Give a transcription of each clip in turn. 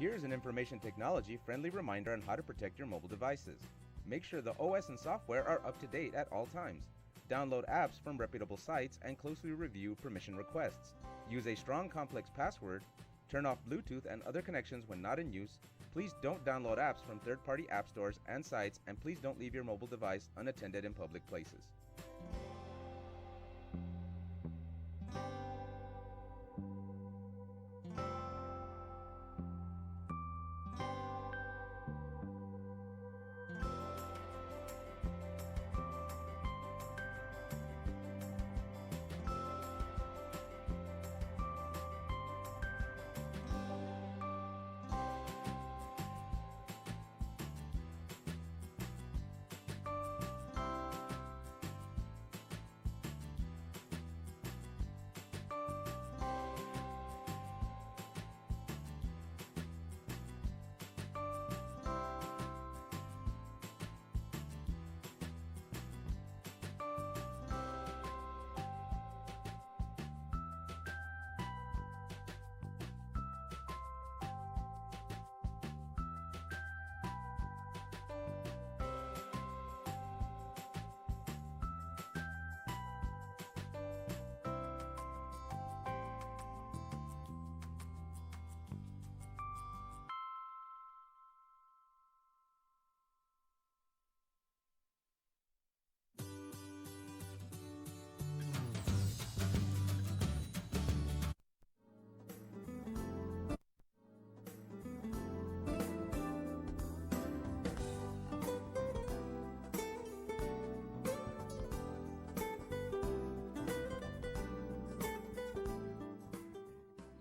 Here's an information technology friendly reminder on how to protect your mobile devices. Make sure the OS and software are up to date at all times. Download apps from reputable sites and closely review permission requests. Use a strong, complex password. Turn off Bluetooth and other connections when not in use. Please don't download apps from third-party app stores and sites, and please don't leave your mobile device unattended in public places.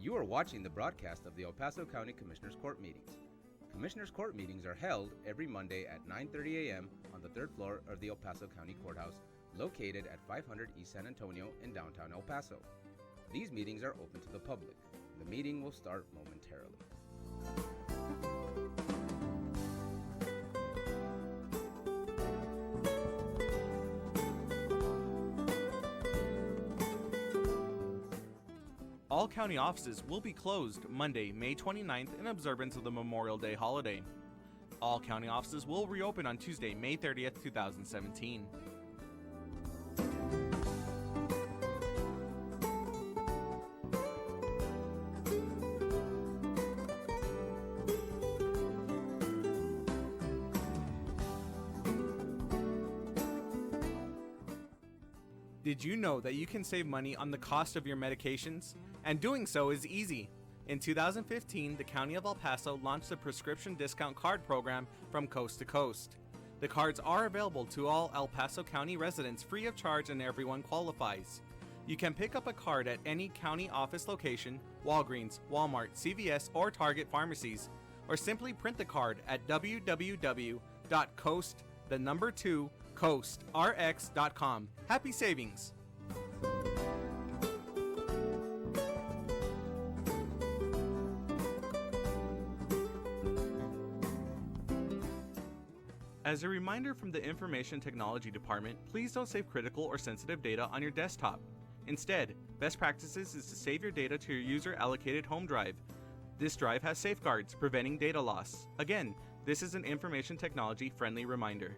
You are watching the broadcast of the El Paso County Commissioners Court meetings. Commissioners Court meetings are held every Monday at 9:30 a.m. on the third floor of the El Paso County Courthouse, located at 500 East San Antonio in downtown El Paso. These meetings are open to the public. The meeting will start momentarily. All county offices will be closed Monday, May 29th in observance of the Memorial Day holiday. All county offices will reopen on Tuesday, May 30th, 2017. Did you know that you can save money on the cost of your medications? And doing so is easy. In 2015, the County of El Paso launched a prescription discount card program from coast to coast. The cards are available to all El Paso County residents free of charge, and everyone qualifies. You can pick up a card at any county office location, Walgreens, Walmart, CVS, or Target pharmacies, or simply print the card at www.coastrx.com. Happy savings! As a reminder from the Information Technology Department, please don't save critical or sensitive data on your desktop. Instead, best practices is to save your data to your user-allocated home drive. This drive has safeguards preventing data loss. Again, this is an information technology-friendly reminder.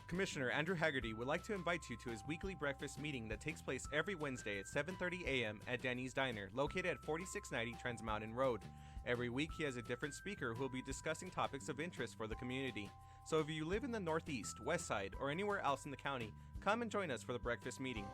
Commissioner Andrew Haggerty would like to invite you to his weekly breakfast meeting that takes place every Wednesday at 7:30 a.m. at Danny's Diner, located at 4690 Trans Mountain Road. Every week he has a different speaker who will be discussing topics of interest for the community. So if you live in the Northeast, West Side, or anywhere else in the county, come and join us for the breakfast meeting.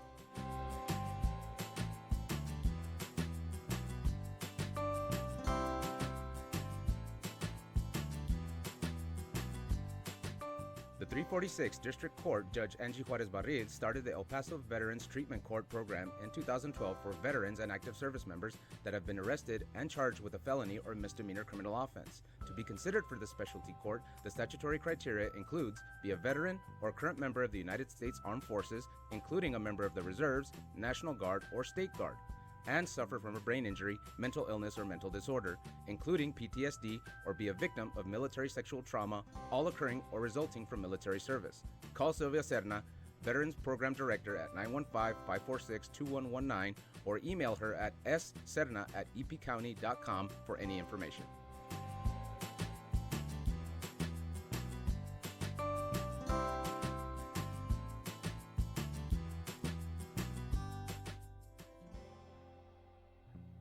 The 346 District Court Judge Angie Juarez Barril started the El Paso Veterans Treatment Court program in 2012 for veterans and active service members that have been arrested and charged with a felony or misdemeanor criminal offense. To be considered for the specialty court, the statutory criteria includes be a veteran or current member of the United States Armed Forces, including a member of the Reserves, National Guard, or State Guard, and suffer from a brain injury, mental illness, or mental disorder, including PTSD, or be a victim of military sexual trauma, all occurring or resulting from military service. Call Sylvia Serna, Veterans Program Director at 915-546-2119, or email her at sserna@epcounty.com for any information.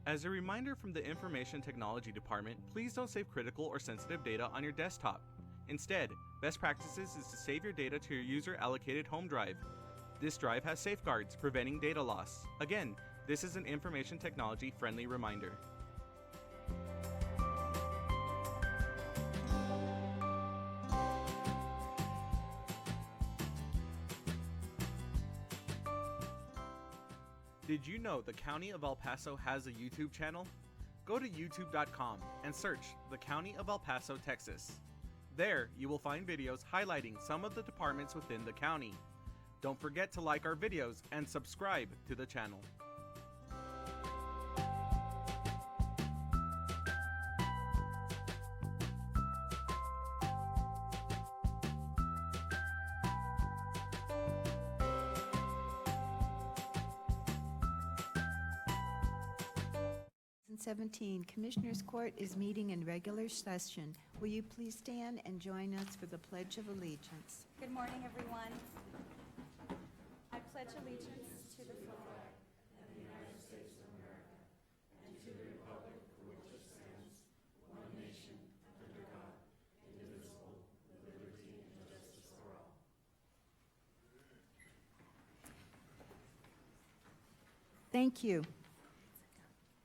As a reminder from the Information Technology Department, please don't save critical or sensitive data on your desktop. Instead, best practices is to save your data to your user-allocated home drive. This drive has safeguards preventing data loss. Again, this is an information technology-friendly reminder. Did you know the County of El Paso has a YouTube channel? Go to youtube.com and search the County of El Paso, Texas. There, you will find videos highlighting some of the departments within the county. Don't forget to like our videos and subscribe to the channel. Commissioners Court is meeting in regular session. Will you please stand and join us for the Pledge of Allegiance? Good morning, everyone. I pledge allegiance to the flag of the United States of America and to the republic for which it stands, one nation, under God, indivisible, with liberty and justice for all. Thank you.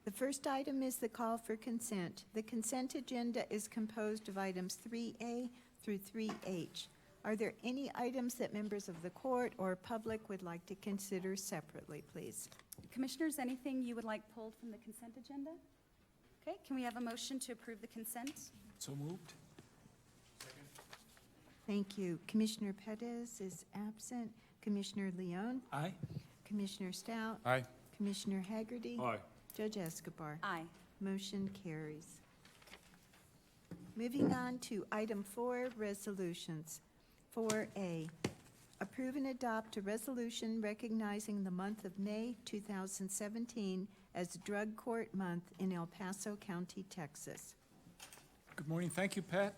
The first item is the call for consent. The consent agenda is composed of items 3A through 3H. Are there any items that members of the court or public would like to consider separately, please? Commissioners, anything you would like pulled from the consent agenda? Okay, can we have a motion to approve the consent? So moved. Thank you. Commissioner Pettis is absent. Commissioner Leon? Aye. Commissioner Stout? Aye. Commissioner Haggerty? Aye. Judge Escobar? Aye. Motion carries. Moving on to item 4, resolutions. 4A, approve and adopt a resolution recognizing the month of May 2017 as Drug Court Month in El Paso County, Texas. Good morning. Thank you, Pat.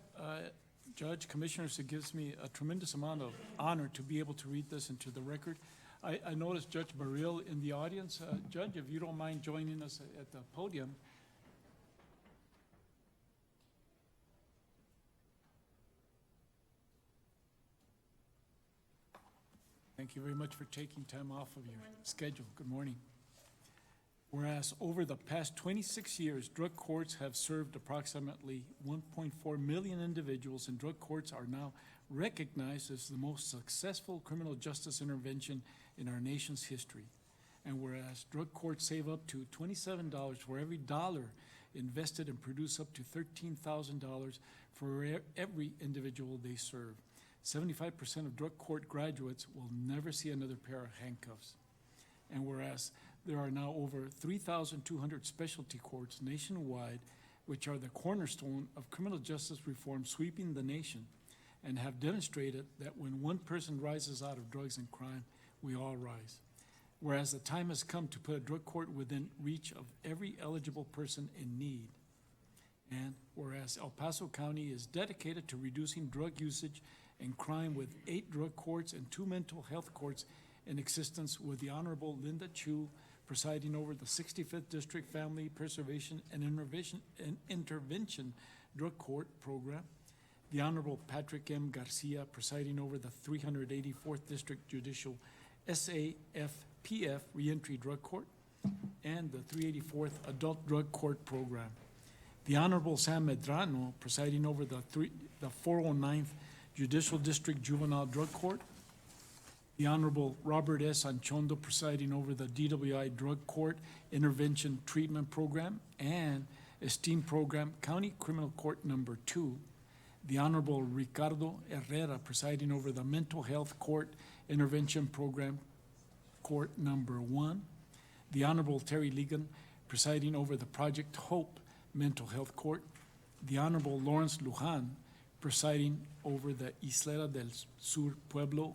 Judge, Commissioners, it gives me a tremendous amount of honor to be able to read this into the record. I noticed Judge Barril in the audience. Judge, if you don't mind joining us at the podium. Thank you very much for taking time off of your schedule. Good morning. Whereas over the past 26 years, drug courts have served approximately 1.4 million individuals, and drug courts are now recognized as the most successful criminal justice intervention in our nation's history. And whereas drug courts save up to $27 for every dollar invested and produce up to $13,000 for every individual they serve. 75% of drug court graduates will never see another pair of handcuffs. And whereas there are now over 3,200 specialty courts nationwide, which are the cornerstone of criminal justice reform sweeping the nation, and have demonstrated that when one person rises out of drugs and crime, we all rise. Whereas the time has come to put a drug court within reach of every eligible person in need. And whereas El Paso County is dedicated to reducing drug usage and crime with 8 drug courts and 2 mental health courts in existence, with the Honorable Linda Chu presiding over the 65th District Family Preservation and Intervention Drug Court Program, the Honorable Patrick M. Garcia presiding over the 384th District Judicial SAFPF Reentry Drug Court, and the 384th Adult Drug Court Program. The Honorable Sam Medrano presiding over the 409th Judicial District Juvenile Drug Court. The Honorable Robert S. Anchondo presiding over the DWI Drug Court Intervention Treatment Program and Esteem Program, County Criminal Court Number 2. The Honorable Ricardo Herrera presiding over the Mental Health Court Intervention Program, Court Number 1. The Honorable Terry Ligon presiding over the Project Hope Mental Health Court. The Honorable Lawrence Lujan presiding over the Isleta del Sur Pueblo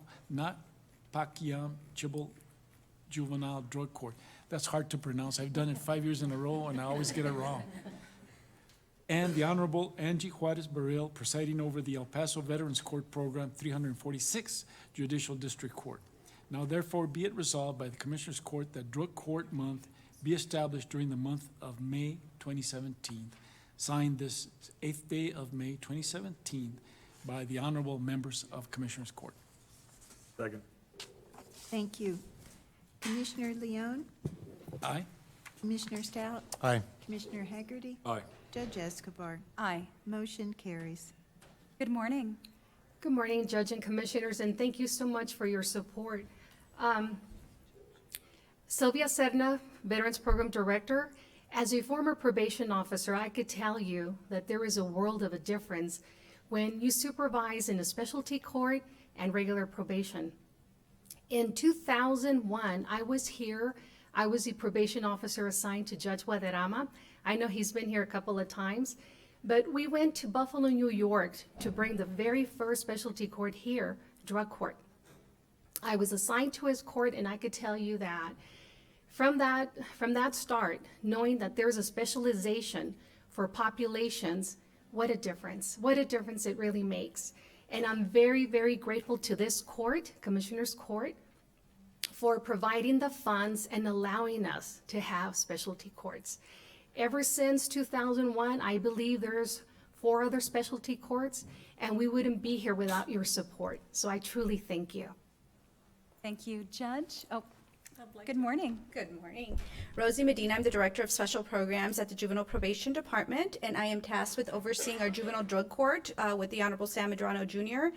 Paquiam Chibol Juvenile Drug Court. That's hard to pronounce. I've done it 5 years in a row, and I always get it wrong. And the Honorable Angie Juarez Barril presiding over the El Paso Veterans Court Program 346 Judicial District Court. Now therefore be it resolved by the Commissioners Court that Drug Court Month be established during the month of May 2017. Signed this 8th day of May 2017 by the honorable members of Commissioners Court. Second. Thank you. Commissioner Leone? Aye. Commissioner Stout? Aye. Commissioner Haggerty? Aye. Judge Escobar? Aye. Motion carries. Good morning. Good morning, Judge and Commissioners, and thank you so much for your support. Sylvia Serna, Veterans Program Director. As a former probation officer, I could tell you that there is a world of a difference when you supervise in a specialty court and regular probation. In 2001, I was here. I was the probation officer assigned to Judge Guadarrama. I know he's been here a couple of times, but we went to Buffalo, New York to bring the very first specialty court here, drug court. I was assigned to his court, and I could tell you that from that start, knowing that there's a specialization for populations, what a difference it really makes. And I'm very, very grateful to this court, Commissioners Court, for providing the funds and allowing us to have specialty courts. Ever since 2001, I believe there's 4 other specialty courts, and we wouldn't be here without your support. So I truly thank you. Thank you, Judge. Oh, good morning. Good morning. Rosie Medina, I'm the Director of Special Programs at the Juvenile Probation Department, and I am tasked with overseeing our Juvenile Drug Court with the Honorable Sam Medrano Jr.,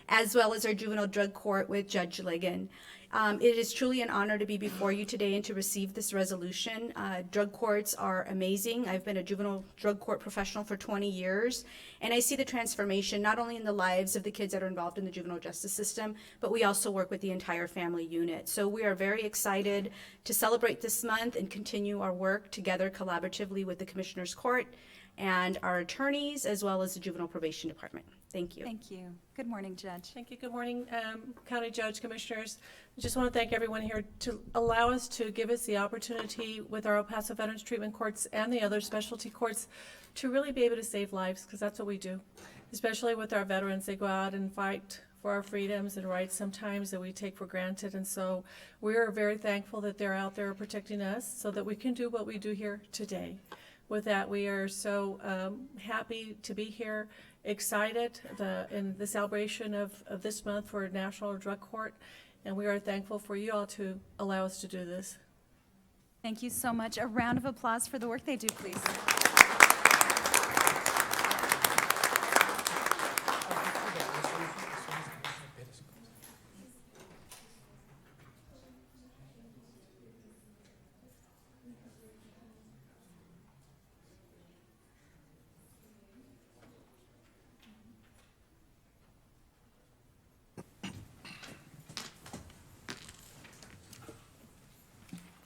as well as our Juvenile Drug Court with Judge Ligon. It is truly an honor to be before you today and to receive this resolution. Drug courts are amazing. I've been a juvenile drug court professional for 20 years, and I see the transformation not only in the lives of the kids that are involved in the juvenile justice system, but we also work with the entire family unit. So we are very excited to celebrate this month and continue our work together collaboratively with the Commissioners Court and our attorneys, as well as the Juvenile Probation Department. Thank you. Thank you. Good morning, Judge. Thank you. Good morning, County Judge, Commissioners. I just want to thank everyone here to allow us to give us the opportunity with our El Paso Veterans Treatment Courts and the other specialty courts to really be able to save lives, because that's what we do. Especially with our veterans, they go out and fight for our freedoms and rights sometimes that we take for granted. And so we are very thankful that they're out there protecting us so that we can do what we do here today. With that, we are so happy to be here, excited in the celebration of this month for National Drug Court, and we are thankful for you all to allow us to do this. Thank you so much. A round of applause for the work they do, please.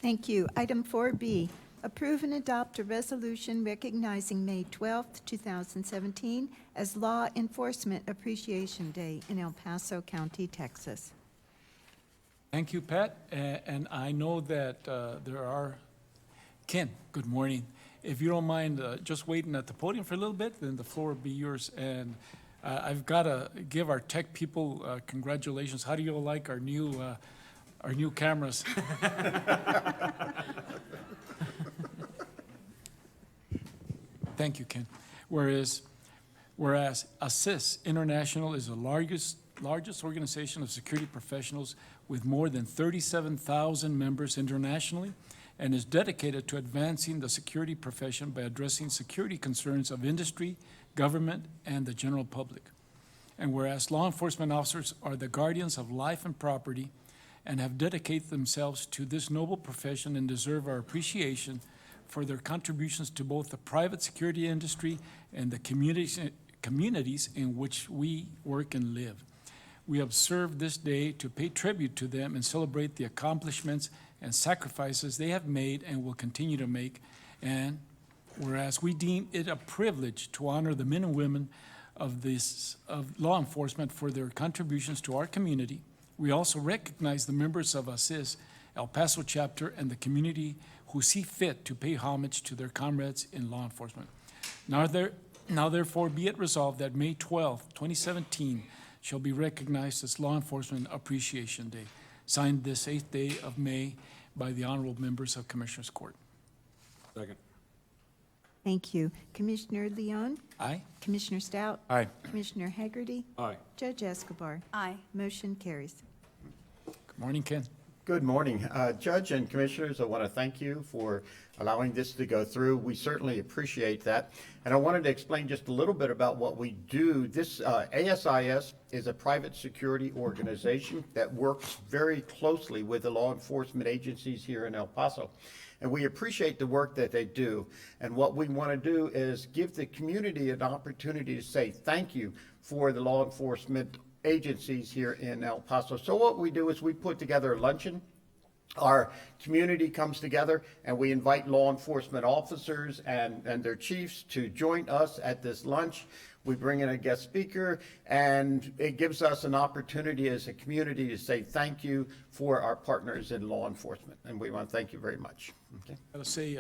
Thank you. Item 4B, approve and adopt a resolution recognizing May 12th, 2017 as Law Enforcement Appreciation Day in El Paso County, Texas. Thank you, Pat. And I know that there are, Ken, good morning. If you don't mind just waiting at the podium for a little bit, then the floor will be yours. And I've got to give our tech people congratulations. How do you all like our new cameras? Thank you, Ken. Whereas ASSIST International is the largest organization of security professionals with more than 37,000 members internationally, and is dedicated to advancing the security profession by addressing security concerns of industry, government, and the general public. And whereas law enforcement officers are the guardians of life and property and have dedicated themselves to this noble profession and deserve our appreciation for their contributions to both the private security industry and the communities in which we work and live. We observe this day to pay tribute to them and celebrate the accomplishments and sacrifices they have made and will continue to make. And whereas we deem it a privilege to honor the men and women of law enforcement for their contributions to our community, we also recognize the members of ASIS, El Paso chapter, and the community who see fit to pay homage to their comrades in law enforcement. Now therefore be it resolved that May 12, 2017 shall be recognized as Law Enforcement Appreciation Day, signed this 8th day of May by the honorable members of Commissioners Court. Second. Thank you. Commissioner Leon? Aye. Commissioner Stout? Aye. Commissioner Hegarty? Aye. Judge Escobar? Aye. Motion carries. Good morning, Ken. Good morning. Judge and Commissioners, I want to thank you for allowing this to go through. We certainly appreciate that. And I wanted to explain just a little bit about what we do. This ASIS is a private security organization that works very closely with the law enforcement agencies here in El Paso. And we appreciate the work that they do. And what we want to do is give the community an opportunity to say thank you for the law enforcement agencies here in El Paso. So what we do is we put together a luncheon. Our community comes together and we invite law enforcement officers and their chiefs to join us at this lunch. We bring in a guest speaker, and it gives us an opportunity as a community to say thank you for our partners in law enforcement. And we want to thank you very much. Okay. I gotta say,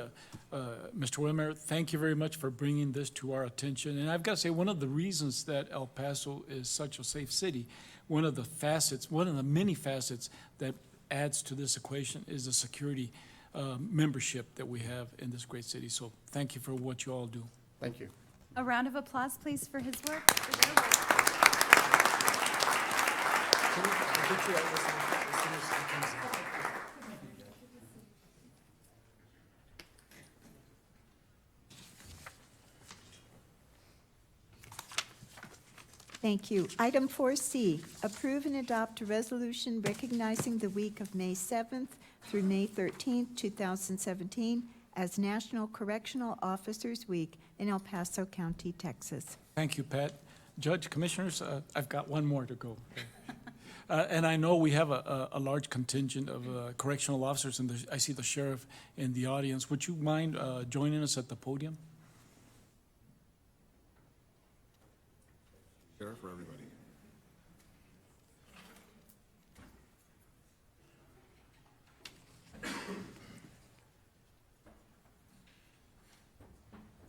Mr. Wilmer, thank you very much for bringing this to our attention. And I've got to say, one of the reasons that El Paso is such a safe city, one of the many facets that adds to this equation is the security membership that we have in this great city. So thank you for what you all do. Thank you. A round of applause, please, for his work. Thank you. Item 4C, approve and adopt a resolution recognizing the week of May 7th through May 13th, 2017 as National Correctional Officers Week in El Paso County, Texas. Thank you, Pat. Judge, Commissioners, I've got one more to go. And I know we have a large contingent of correctional officers, and I see the sheriff in the audience. Would you mind joining us at the podium? Sheriff for everybody.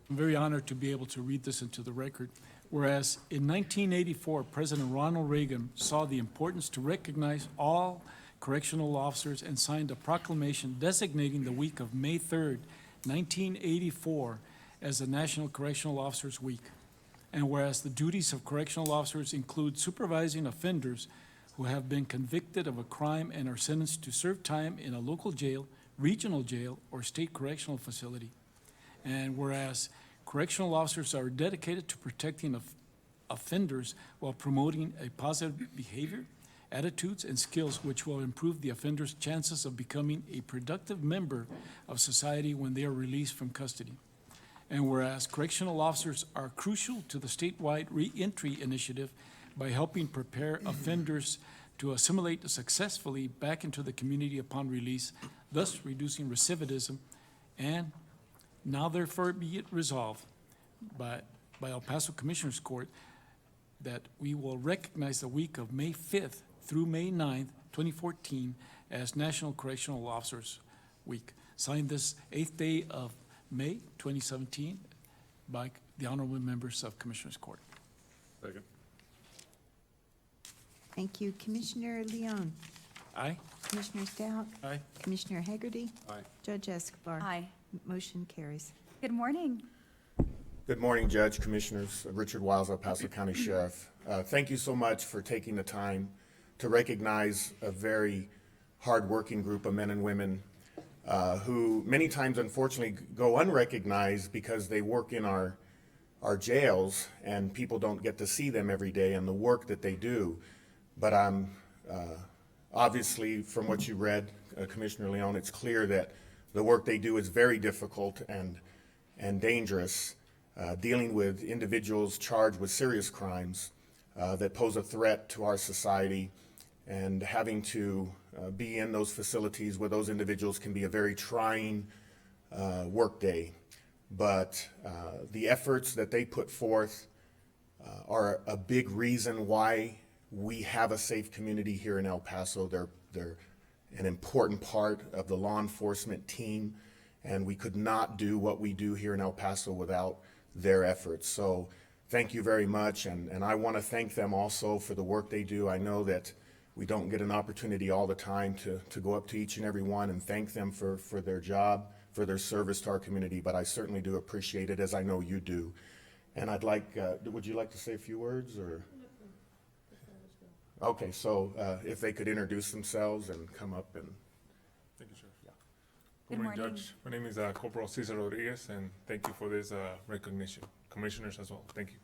I'm very honored to be able to read this into the record. Whereas in 1984, President Ronald Reagan saw the importance to recognize all correctional officers and signed a proclamation designating the week of May 3rd, 1984 as the National Correctional Officers Week. And whereas the duties of correctional officers include supervising offenders who have been convicted of a crime and are sentenced to serve time in a local jail, regional jail, or state correctional facility. And whereas correctional officers are dedicated to protecting offenders while promoting a positive behavior, attitudes, and skills which will improve the offender's chances of becoming a productive member of society when they are released from custody. And whereas correctional officers are crucial to the statewide reentry initiative by helping prepare offenders to assimilate successfully back into the community upon release, thus reducing recidivism. And now therefore be it resolved by El Paso Commissioners Court that we will recognize the week of May 5th through May 9th, 2014 as National Correctional Officers Week. Signed this 8th day of May 2017 by the honorable members of Commissioners Court. Second. Thank you. Commissioner Leon? Aye. Commissioner Stout? Aye. Commissioner Hegarty? Aye. Judge Escobar? Aye. Motion carries. Good morning. Good morning, Judge, Commissioners. Richard Wiles, El Paso County Sheriff. Thank you so much for taking the time to recognize a very hardworking group of men and women who many times unfortunately go unrecognized because they work in our our jails, and people don't get to see them every day and the work that they do. But I'm obviously, from what you read, Commissioner Leon, it's clear that the work they do is very difficult and dangerous, dealing with individuals charged with serious crimes that pose a threat to our society, and having to be in those facilities where those individuals can be a very trying work day. But the efforts that they put forth are a big reason why we have a safe community here in El Paso. They're an important part of the law enforcement team, and we could not do what we do here in El Paso without their efforts. So thank you very much, and I want to thank them also for the work they do. I know that we don't get an opportunity all the time to go up to each and every one and thank them for their job, for their service to our community, but I certainly do appreciate it, as I know you do. And I'd like, would you like to say a few words, or? Okay, so if they could introduce themselves and come up and. Thank you, Sheriff. Good Good morning, morning. Judge. My name is Corporal Cesar Rodriguez, and thank you for this recognition. Commissioners as well, thank you.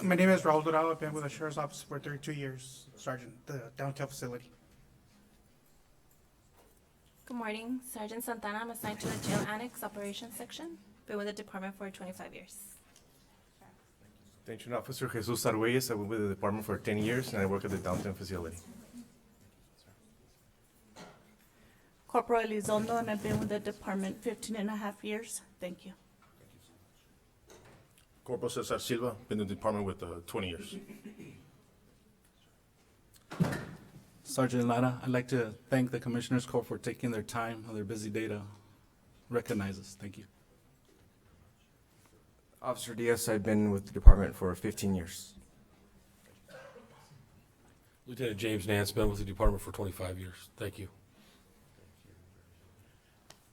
My name is Raul Dorado. I've been with the Sheriff's Office for 32 years, Sergeant, the downtown facility. Good morning, Sergeant Santana. I'm assigned to the Jail Annex Operations Section. Been with the department for 25 years. Detention Officer Jesus Arguelles. I've been with the department for 10 years, and I work at the downtown facility. Corporal Elizondo, and I've been with the department 15 and a half years. Thank you. Corporal Cesar Silva, been in the department with 20 years. Sergeant Lara, I'd like to thank the Commissioners Court for taking their time on their busy day to recognize us. Thank you. Officer Diaz, I've been with the department for 15 years. Lieutenant James Nance, been with the department for 25 years. Thank you.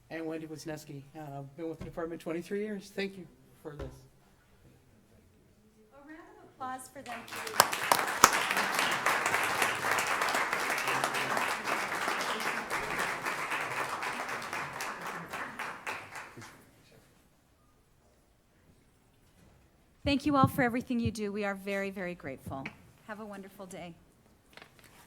And Wendy Wisniewski, been with the department 23 years. Thank you for this. A round of applause for them, please. Thank you all for everything you do. We are very, very grateful. Have a wonderful day.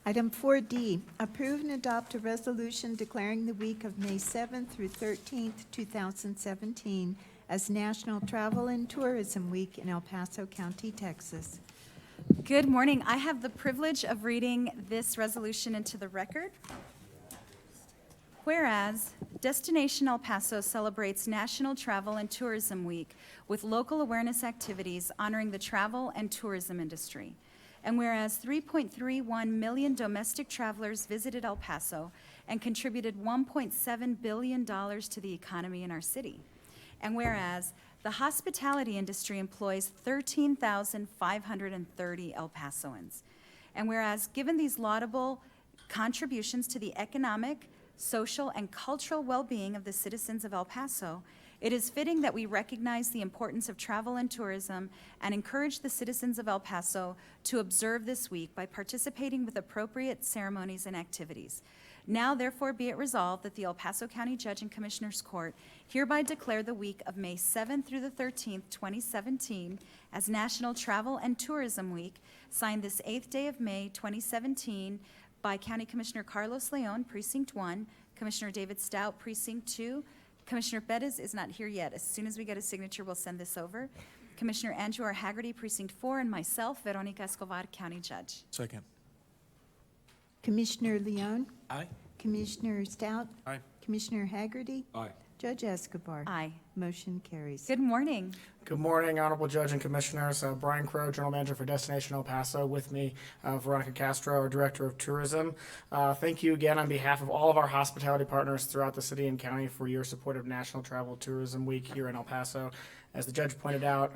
Item 4D, approve and adopt a resolution declaring the week of May 7th through 13th, 2017 as National Travel and Tourism Week in El Paso County, Texas. Good morning. I have the privilege of reading this resolution into the record. Whereas Destination El Paso celebrates National Travel and Tourism Week with local awareness activities honoring the travel and tourism industry. And whereas 3.31 million domestic travelers visited El Paso and contributed $1.7 billion to the economy in our city. And whereas the hospitality industry employs 13,530 El Pasoans. And whereas given these laudable contributions to the economic, social, and cultural well-being of the citizens of El Paso, it is fitting that we recognize the importance of travel and tourism and encourage the citizens of El Paso to observe this week by participating with appropriate ceremonies and activities. Now, therefore, be it resolved that the El Paso County Judge and Commissioners Court hereby declare the week of May 7th through the 13th, 2017 as National Travel and Tourism Week, signed this 8th day of May, 2017, by County Commissioner Carlos Leon, Precinct 1, Commissioner David Stout, Precinct 2. Commissioner Perez is not here yet. As soon as we get a signature, we'll send this over. Commissioner Andrew R. Haggerty, Precinct 4, and myself, Veronica Escobar, County Judge. Second. Commissioner Leon? Aye. Commissioner Stout? Aye. Commissioner Haggerty? Aye. Judge Escobar? Aye. Motion carries. Good morning. Good morning, Honorable Judge and Commissioners. Brian Crow, General Manager for Destination El Paso. With me, Veronica Castro, our Director of Tourism. Thank you again on behalf of all of our hospitality partners throughout the city and county for your support of National Travel Tourism Week here in El Paso. As the judge pointed out,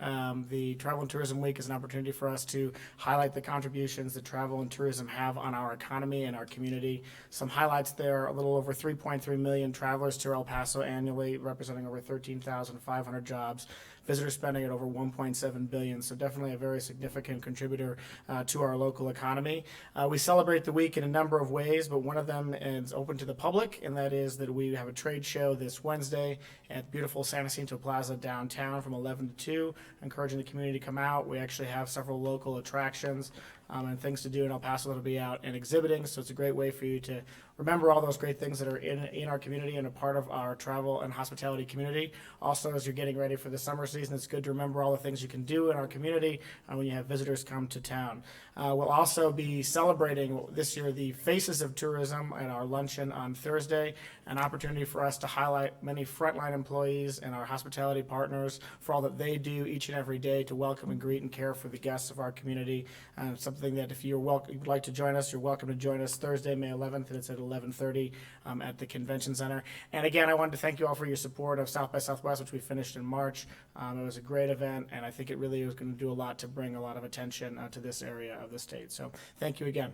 the Travel and Tourism Week is an opportunity for us to highlight the contributions that travel and tourism have on our economy and our community. Some highlights there: a little over 3.3 million travelers to El Paso annually, representing over 13,500 jobs. visitor spending at over 1.7 billion. So definitely a very significant contributor to our local economy. We celebrate the week in a number of ways, but one of them is open to the public, and that is that we have a trade show this Wednesday at beautiful San Jacinto Plaza downtown from 11 to 2, encouraging the community to come out. We actually have several local attractions and things to do in El Paso that'll be out and exhibiting, so it's a great way for you to remember all those great things that are in our community and a part of our travel and hospitality community. Also, as you're getting ready for the summer season, it's good to remember all the things you can do in our community when you have visitors come to town. We'll also be celebrating this year the Faces of Tourism at our luncheon on Thursday, an opportunity for us to highlight many frontline employees and our hospitality partners for all that they do each and every day to welcome and greet and care for the guests of our community. Something that if you'd like to join us, you're welcome to join us Thursday, May 11th, and it's at 11:30 at the Convention Center. And again, I wanted to thank you all for your support of South by Southwest, which we finished in March. It was a great event, and I think it really is going to do a lot to bring a lot of attention to this area of the state. So thank you again.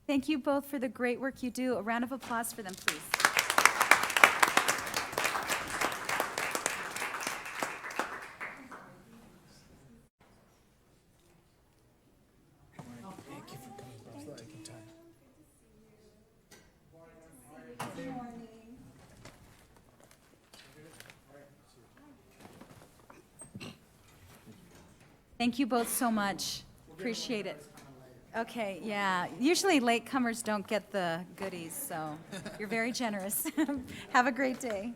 Thank you both for the great work you do. A round of applause for them, please. Thank you both so much. Appreciate it. Okay, yeah. Usually latecomers don't get the goodies, so you're very generous. Have a great day.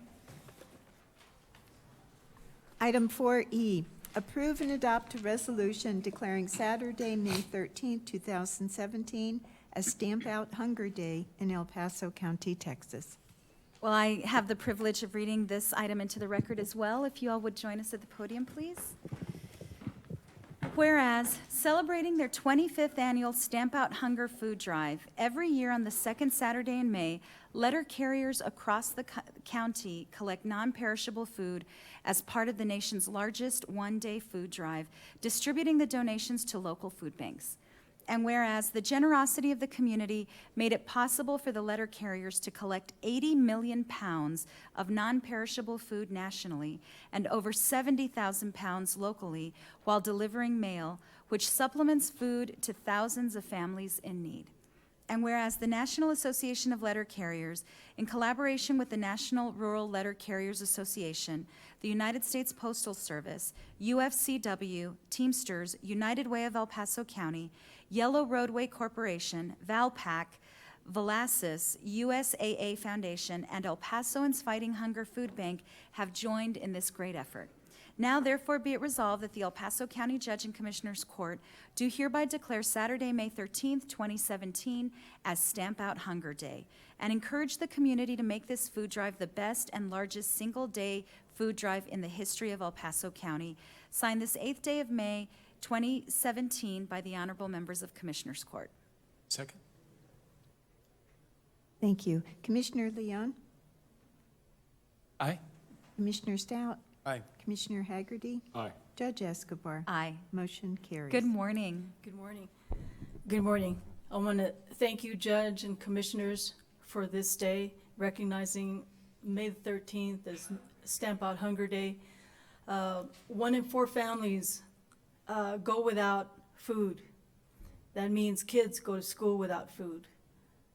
Item 4E, approve and adopt a resolution declaring Saturday, May 13, 2017 as Stamp Out Hunger Day in El Paso County, Texas. Well, I have the privilege of reading this item into the record as well. If you all would join us at the podium, please. Whereas, celebrating their 25th annual Stamp Out Hunger food drive, every year on the second Saturday in May, letter carriers across the county collect non-perishable food as part of the nation's largest one-day food drive, distributing the donations to local food banks. And whereas the generosity of the community made it possible for the letter carriers to collect 80 million pounds of non-perishable food nationally and over 70,000 pounds locally while delivering mail, which supplements food to thousands of families in need. And whereas the National Association of Letter Carriers, in collaboration with the National Rural Letter Carriers Association, the United States Postal Service, UFCW, Teamsters, United Way of El Paso County, Yellow Roadway Corporation, Valpak, Velasas, USAA Foundation, and El Pasoans Fighting Hunger Food Bank have joined in this great effort. Now, therefore, be it resolved that the El Paso County Judge and Commissioners Court do hereby declare Saturday, May 13th, 2017 as Stamp Out Hunger Day and encourage the community to make this food drive the best and largest single-day food drive in the history of El Paso County. Signed this 8th day of May, 2017 by the Honorable Members of Commissioners Court. Second. Thank you. Commissioner Leon? Aye. Commissioner Stout? Aye. Commissioner Haggerty? Aye. Judge Escobar? Aye. Motion carries. Good morning. Good morning. Good morning. I want to thank you, Judge and Commissioners, for this day, recognizing May the 13th as Stamp Out Hunger Day. 1 in 4 families go without food. That means kids go to school without food.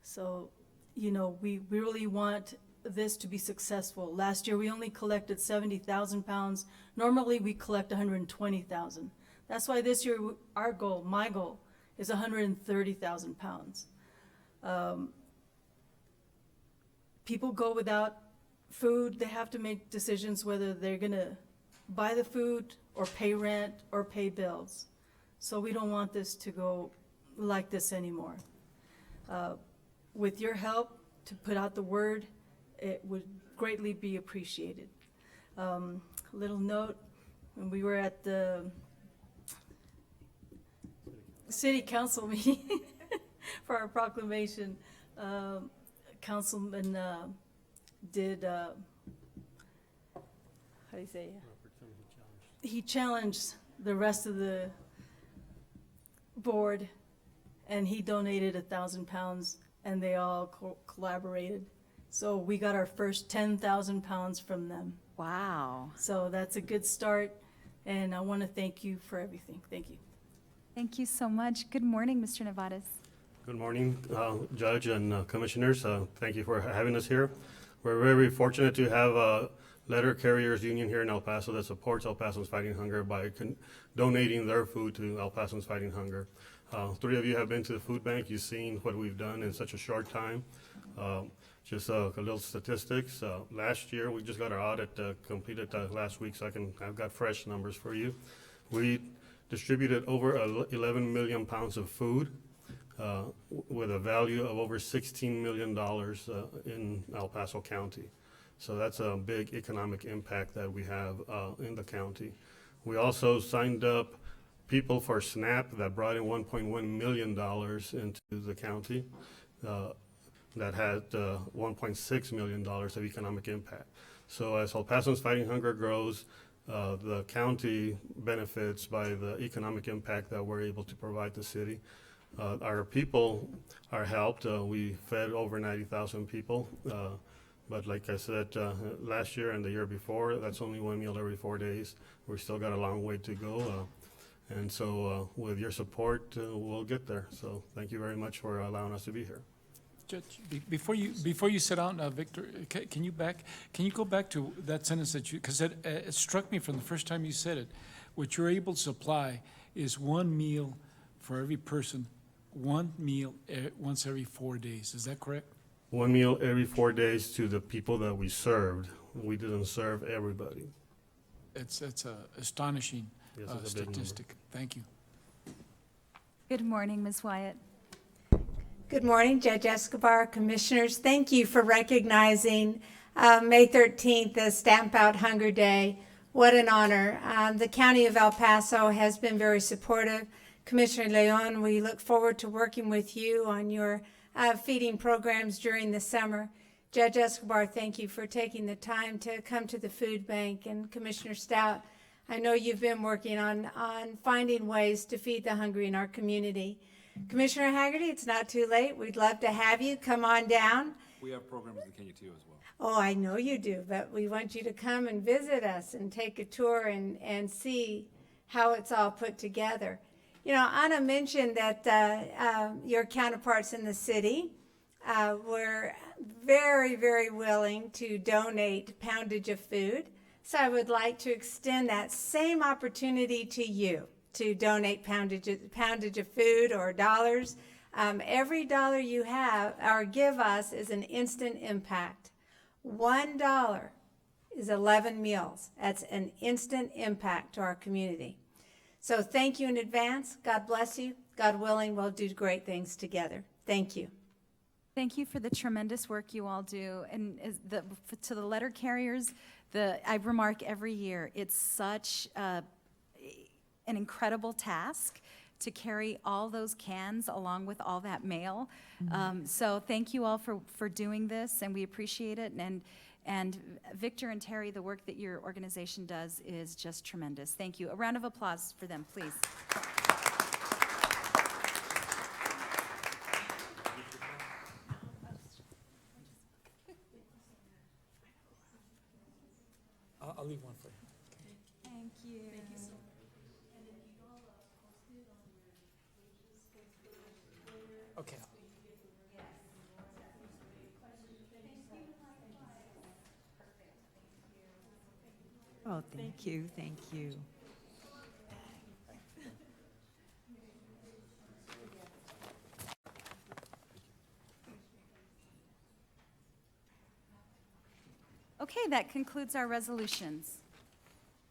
So, you know, we really want this to be successful. Last year, we only collected 70,000 pounds. Normally, we collect 120,000. That's why this year, our goal, my goal, is 130,000 pounds. People go without food. They have to make decisions whether they're going to buy the food or pay rent or pay bills. So we don't want this to go like this anymore. With your help to put out the word, it would greatly be appreciated. Little note, when we were at the city council meeting for our proclamation, Councilman did, how do you say? He challenged the rest of the board, and he donated 1,000 pounds, and they all collaborated. So we got our first 10,000 pounds from them. Wow. So that's a good start. and I want to thank you for everything. Thank you. Thank you so much. Good morning, Mr. Nevares. Good morning, Judge and Commissioners. Thank you for having us here. We're very fortunate to have a letter carriers union here in El Paso that supports El Paso's Fighting Hunger by donating their food to El Paso's Fighting Hunger. 3 of you have been to the food bank. You've seen what we've done in such a short time. Just a little statistics. Last year, we just got our audit completed last week, so I've got fresh numbers for you. We distributed over 11 million pounds of food with a value of over $16 million in El Paso County. So that's a big economic impact that we have in the county. We also signed up people for SNAP that brought in $1.1 million into the county. That had $1.6 million of economic impact. So as El Paso's Fighting Hunger grows, the county benefits by the economic impact that we're able to provide the city. Our people are helped. We fed over 90,000 people. But like I said, last year and the year before, that's only 1 meal every 4 days. We've still got a long way to go. And so with your support, we'll get there. So thank you very much for allowing us to be here. Judge, before you sit down, Victor, can you go back to that sentence that because it struck me from the first time you said it. What you're able to supply is 1 meal for every person, 1 meal once every 4 days. Is that correct? 1 meal every 4 days to the people that we served. We didn't serve everybody. It's a astonishing statistic. Thank you. Good morning, Ms. Wyatt. Good morning, Judge Escobar, Commissioners. Thank you for recognizing May 13th as Stamp Out Hunger Day. What an honor. The County of El Paso has been very supportive. Commissioner Leon, we look forward to working with you on your feeding programs during the summer. Judge Escobar, thank you for taking the time to come to the food bank. And Commissioner Stout, I know you've been working on finding ways to feed the hungry in our community. Commissioner Haggerty, it's not too late. We'd love to have you come on down. We have programs in Kenya too as well. Oh, I know you do, but we want you to come and visit us and take a tour and see how it's all put together. You know, Anna mentioned that your counterparts in the city were very, very willing to donate poundage of food. So I would like to extend that same opportunity to you to donate poundage of food or dollars. Every dollar you have or give us is an instant impact. $1 is 11 meals. That's an instant impact to our community. So thank you in advance. God bless you. God willing, we'll do great things together. Thank you. Thank you for the tremendous work you all do. And to the letter carriers, I remark every year, it's such an incredible task to carry all those cans along with all that mail. So thank you all for doing this, and we appreciate it. And Victor and Terry, the work that your organization does is just tremendous. Thank you. A round of applause for them, please. I'll leave one for you. Thank you. Thank you so much. Okay. Oh, thank you, thank you. Okay, that concludes our resolutions.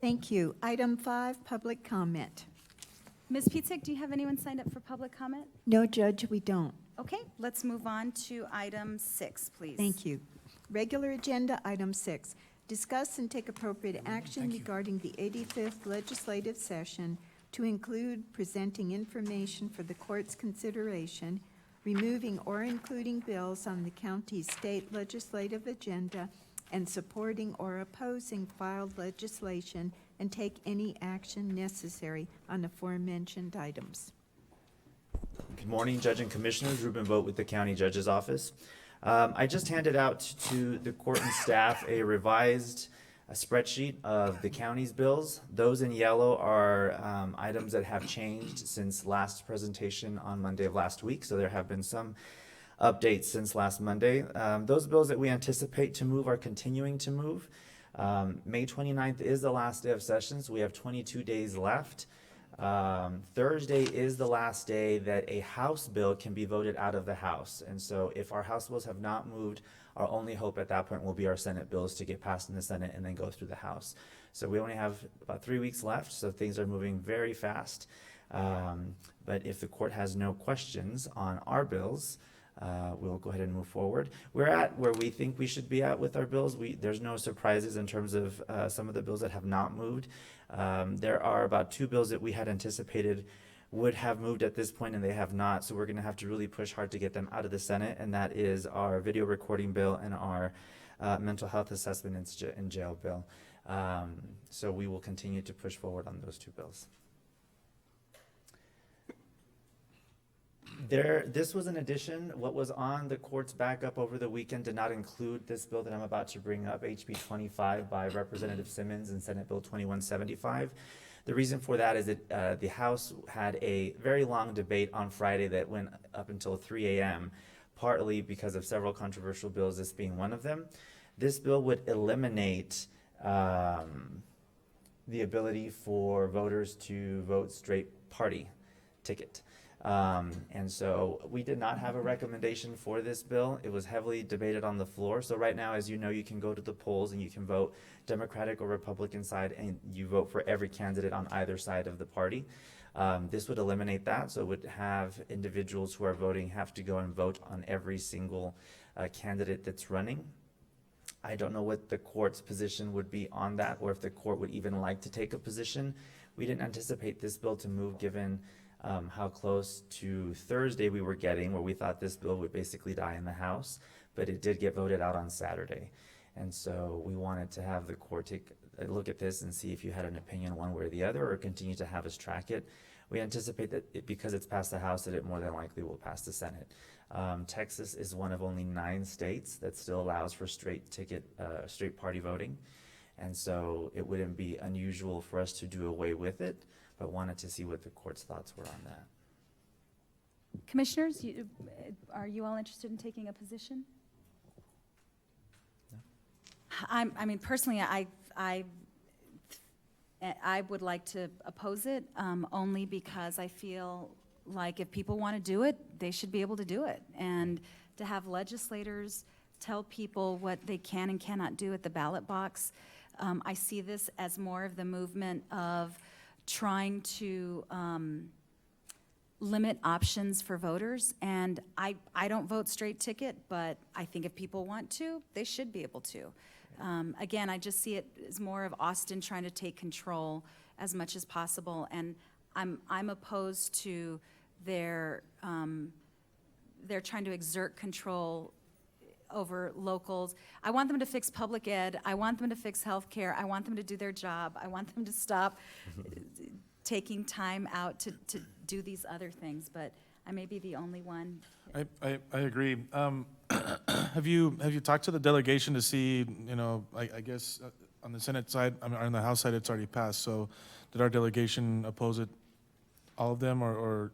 Thank you. Item 5, public comment. Ms. Pietzig, do you have anyone signed up for public comment? No, Judge, we don't. Okay, let's move on to item 6, please. Thank you. Regular agenda, item 6. Discuss and take appropriate action regarding the 85th legislative session to include presenting information for the court's consideration, removing or including bills on the county's state legislative agenda, and supporting or opposing filed legislation, and take any action necessary on aforementioned items. Good morning, Judge and Commissioners. Ruben Vogt with the County Judge's Office. I just handed out to the court and staff a revised a spreadsheet of the county's bills. Those in yellow are items that have changed since last presentation on Monday of last week. So there have been some updates since last Monday. Those bills that we anticipate to move are continuing to move. May 29th is the last day of session, so we have 22 days left. Thursday is the last day that a House bill can be voted out of the House. And so if our House bills have not moved, our only hope at that point will be our Senate bills to get passed in the Senate and then go through the House. So we only have about 3 weeks left, so things are moving very fast. But if the court has no questions on our bills, we'll go ahead and move forward. We're at where we think we should be at with our bills. There's no surprises in terms of some of the bills that have not moved. There are about 2 bills that we had anticipated would have moved at this point, and they have not. So we're going to have to really push hard to get them out of the Senate, and that is our video recording bill and our mental health assessment in jail bill. So we will continue to push forward on those 2 bills. This was an addition. What was on the court's backup over the weekend did not include this bill that I'm about to bring up, HB 25 by Representative Simmons and Senate Bill 2175. The reason for that is that the House had a very long debate on Friday that went up until 3 a.m., partly because of several controversial bills, this being one of them. This bill would eliminate the ability for voters to vote straight party ticket. And so we did not have a recommendation for this bill. It was heavily debated on the floor. So right now, as you know, you can go to the polls and you can vote Democratic or Republican side, and you vote for every candidate on either side of the party. This would eliminate that. So it would have individuals who are voting have to go and vote on every single candidate that's running. I don't know what the court's position would be on that, or if the court would even like to take a position. We didn't anticipate this bill to move given how close to Thursday we were getting, where we thought this bill would basically die in the House, but it did get voted out on Saturday. And so we wanted to have the court take a look at this and see if you had an opinion one way or the other, or continue to have us track it. We anticipate that because it's passed the House, that it more than likely will pass the Senate. Texas is one of only 9 states that still allows for straight party voting. And so it wouldn't be unusual for us to do away with it, but wanted to see what the court's thoughts were on that. Commissioners, are you all interested in taking a position? No. I mean, personally, I would like to oppose it, only because I feel like if people want to do it, they should be able to do it. And to have legislators tell people what they can and cannot do at the ballot box, I see this as more of the movement of trying to limit options for voters. And I don't vote straight ticket, but I think if people want to, they should be able to. Again, I just see it as more of Austin trying to take control as much as possible. And I'm opposed to their trying to exert control over locals. I want them to fix public ed. I want them to fix healthcare. I want them to do their job. I want them to stop taking time out to do these other things, but I may be the only one. I agree. Have you talked to the delegation to see, I guess on the Senate side, or on the House side, it's already passed, so did our delegation oppose it, all of them, or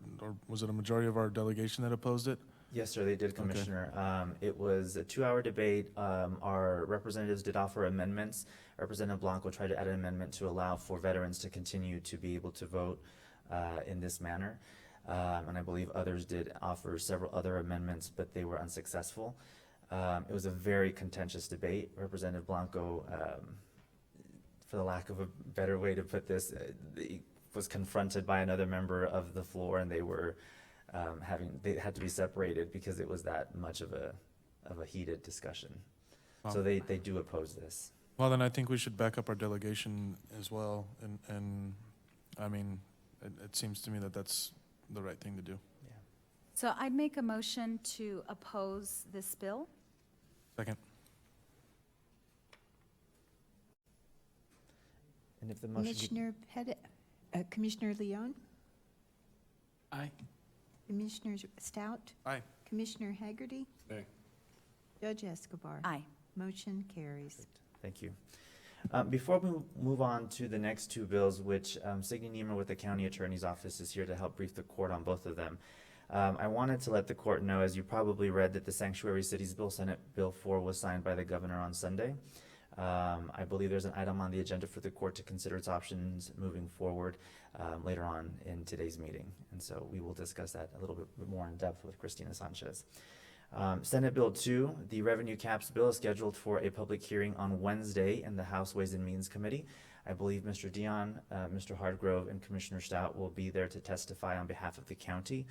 was it a majority of our delegation that opposed it? Yes, sir, they did, Commissioner. Okay. It was a 2-hour debate. Our representatives did offer amendments. Representative Blanco tried to add an amendment to allow for veterans to continue to be able to vote in this manner. And I believe others did offer several other amendments, but they were unsuccessful. It was a very contentious debate. Representative Blanco, for the lack of a better way to put this, was confronted by another member of the floor, and they were they had to be separated because it was that much of a heated discussion. Wow. So they do oppose this. Well, then I think we should back up our delegation as well, and I mean, it seems to me that that's the right thing to do. Yeah. So I'd make a motion to oppose this bill. Second. And if the motion Commissioner Leon? Aye. Commissioner Stout? Aye. Commissioner Haggerty? Aye. Judge Escobar? Aye. Motion carries. Thank you. Before we move on to the next two bills, which Signe Niemer with the County Attorney's Office is here to help brief the court on both of them. I wanted to let the court know, as you probably read, that the Sanctuary Cities Bill, Senate Bill 4, was signed by the governor on Sunday. I believe there's an item on the agenda for the court to consider its options moving forward later on in today's meeting. And so we will discuss that a little bit more in depth with Christina Sanchez. Senate Bill 2, the Revenue Caps Bill, is scheduled for a public hearing on Wednesday in the House Ways and Means Committee. I believe Mr. Dion, Mr. Hardgrove, and Commissioner Stout will be there to testify on behalf of the county.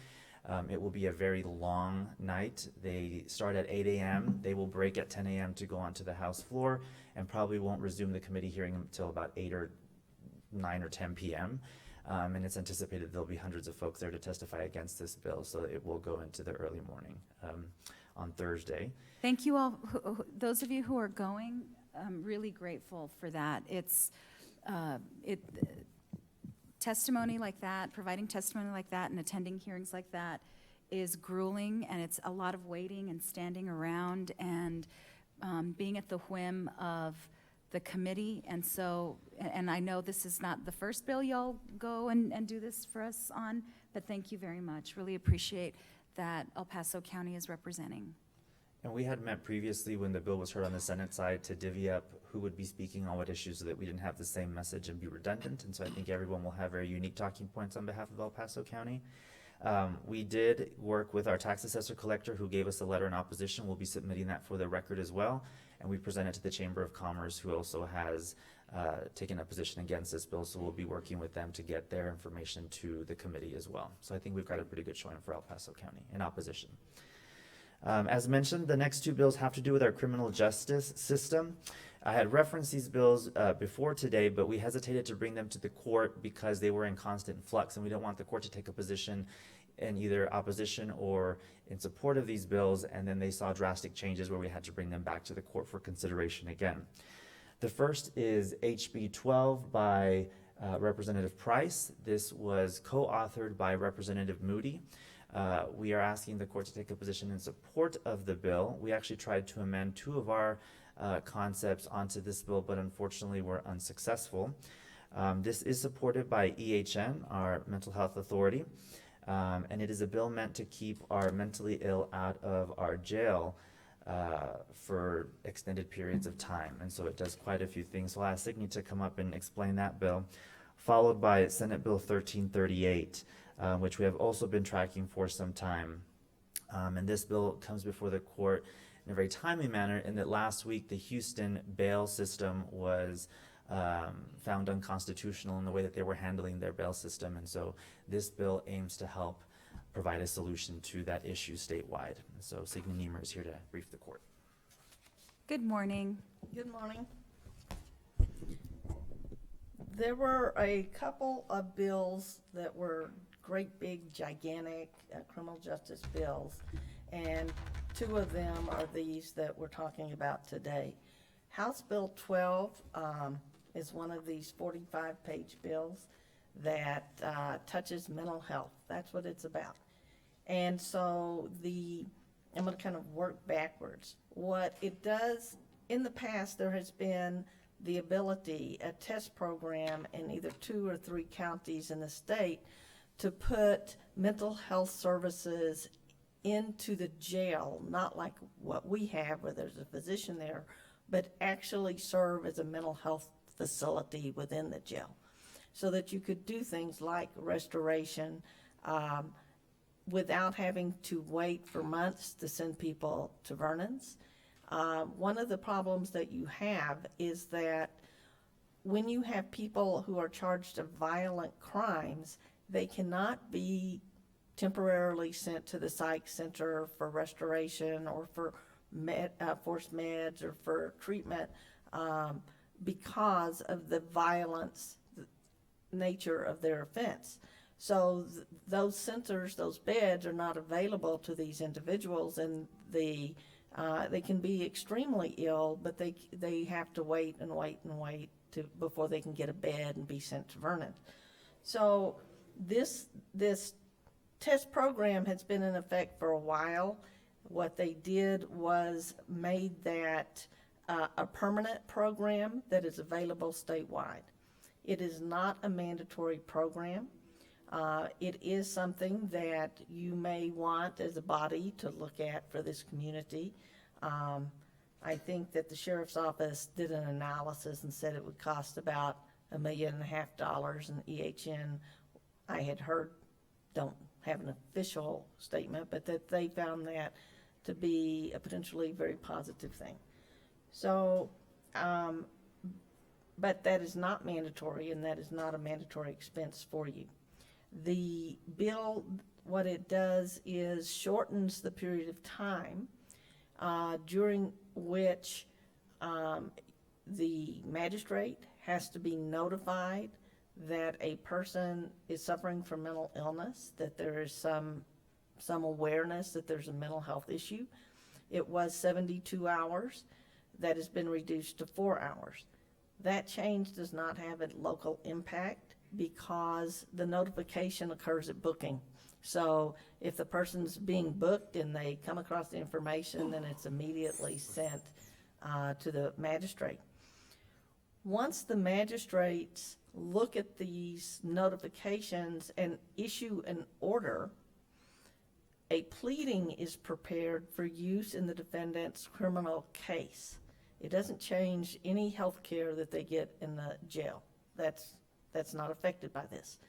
It will be a very long night. They start at 8 a.m. They will break at 10 a.m. to go onto the House floor and probably won't resume the committee hearing until about 8 or 9 or 10 p.m. And it's anticipated there'll be hundreds of folks there to testify against this bill, so it will go into the early morning on Thursday. Thank you all, those of you who are going. I'm really grateful for that. It's testimony like that, providing testimony like that and attending hearings like that is grueling, and it's a lot of waiting and standing around and being at the whim of the committee. And so, and I know this is not the first bill y'all go and do this for us on, but thank you very much. Really appreciate that El Paso County is representing. And we had met previously when the bill was heard on the Senate side to divvy up who would be speaking on what issues so that we didn't have the same message and be redundant. And so I think everyone will have very unique talking points on behalf of El Paso County. We did work with our tax assessor collector who gave us a letter in opposition. We'll be submitting that for the record as well. And we present it to the Chamber of Commerce, who also has taken a position against this bill. So we'll be working with them to get their information to the committee as well. So I think we've got a pretty good showing for El Paso County in opposition. As mentioned, the next two bills have to do with our criminal justice system. I had referenced these bills before today, but we hesitated to bring them to the court because they were in constant flux, and we don't want the court to take a position in either opposition or in support of these bills, and then they saw drastic changes where we had to bring them back to the court for consideration again. The first is HB 12 by Representative Price. This was co-authored by Representative Moody. We are asking the court to take a position in support of the bill. We actually tried to amend two of our concepts onto this bill, but unfortunately were unsuccessful. This is supported by EHN, our mental health authority, and it is a bill meant to keep our mentally ill out of our jail for extended periods of time. And so it does quite a few things. So I'll ask Signe to come up and explain that bill, followed by Senate Bill 1338. Which we have also been tracking for some time. And this bill comes before the court in a very timely manner in that last week the Houston bail system was found unconstitutional in the way that they were handling their bail system. And so this bill aims to help provide a solution to that issue statewide. So Signe Niemer is here to brief the court. Good morning. Good morning. There were a couple of bills that were great big gigantic criminal justice bills, and two of them are these that we're talking about today. House Bill 12 is one of these 45-page bills that touches mental health. That's what it's about. And so I'm going to kind of work backwards. What it does, in the past there has been the ability, a test program in either 2 or 3 counties in the state to put mental health services into the jail, not like what we have where there's a physician there, but actually serve as a mental health facility within the jail so that you could do things like restoration without having to wait for months to send people to Vernon's. One of the problems that you have is that when you have people who are charged of violent crimes, they cannot be temporarily sent to the psych center for restoration or for forced meds or for treatment because of the violence nature of their offense. So those centers, those beds are not available to these individuals, and they can be extremely ill, but they have to wait and wait and wait before they can get a bed and be sent to Vernon. So this test program has been in effect for a while. What they did was made that a permanent program that is available statewide. It is not a mandatory program. It is something that you may want as a body to look at for this community. I think that the sheriff's office did an analysis and said it would cost about $1.5 million, and EHN, I had heard, don't have an official statement, but that they found that to be a potentially very positive thing. So, but that is not mandatory, and that is not a mandatory expense for you. The bill, what it does is shortens the period of time during which the magistrate has to be notified that a person is suffering from mental illness, that there is some awareness that there's a mental health issue. It was 72 hours. That has been reduced to 4 hours. That change does not have a local impact because the notification occurs at booking. So if the person's being booked and they come across the information, then it's immediately sent to the magistrate. Once the magistrates look at these notifications and issue an order, a pleading is prepared for use in the defendant's criminal case. It doesn't change any health care that they get in the jail. That's not affected by this.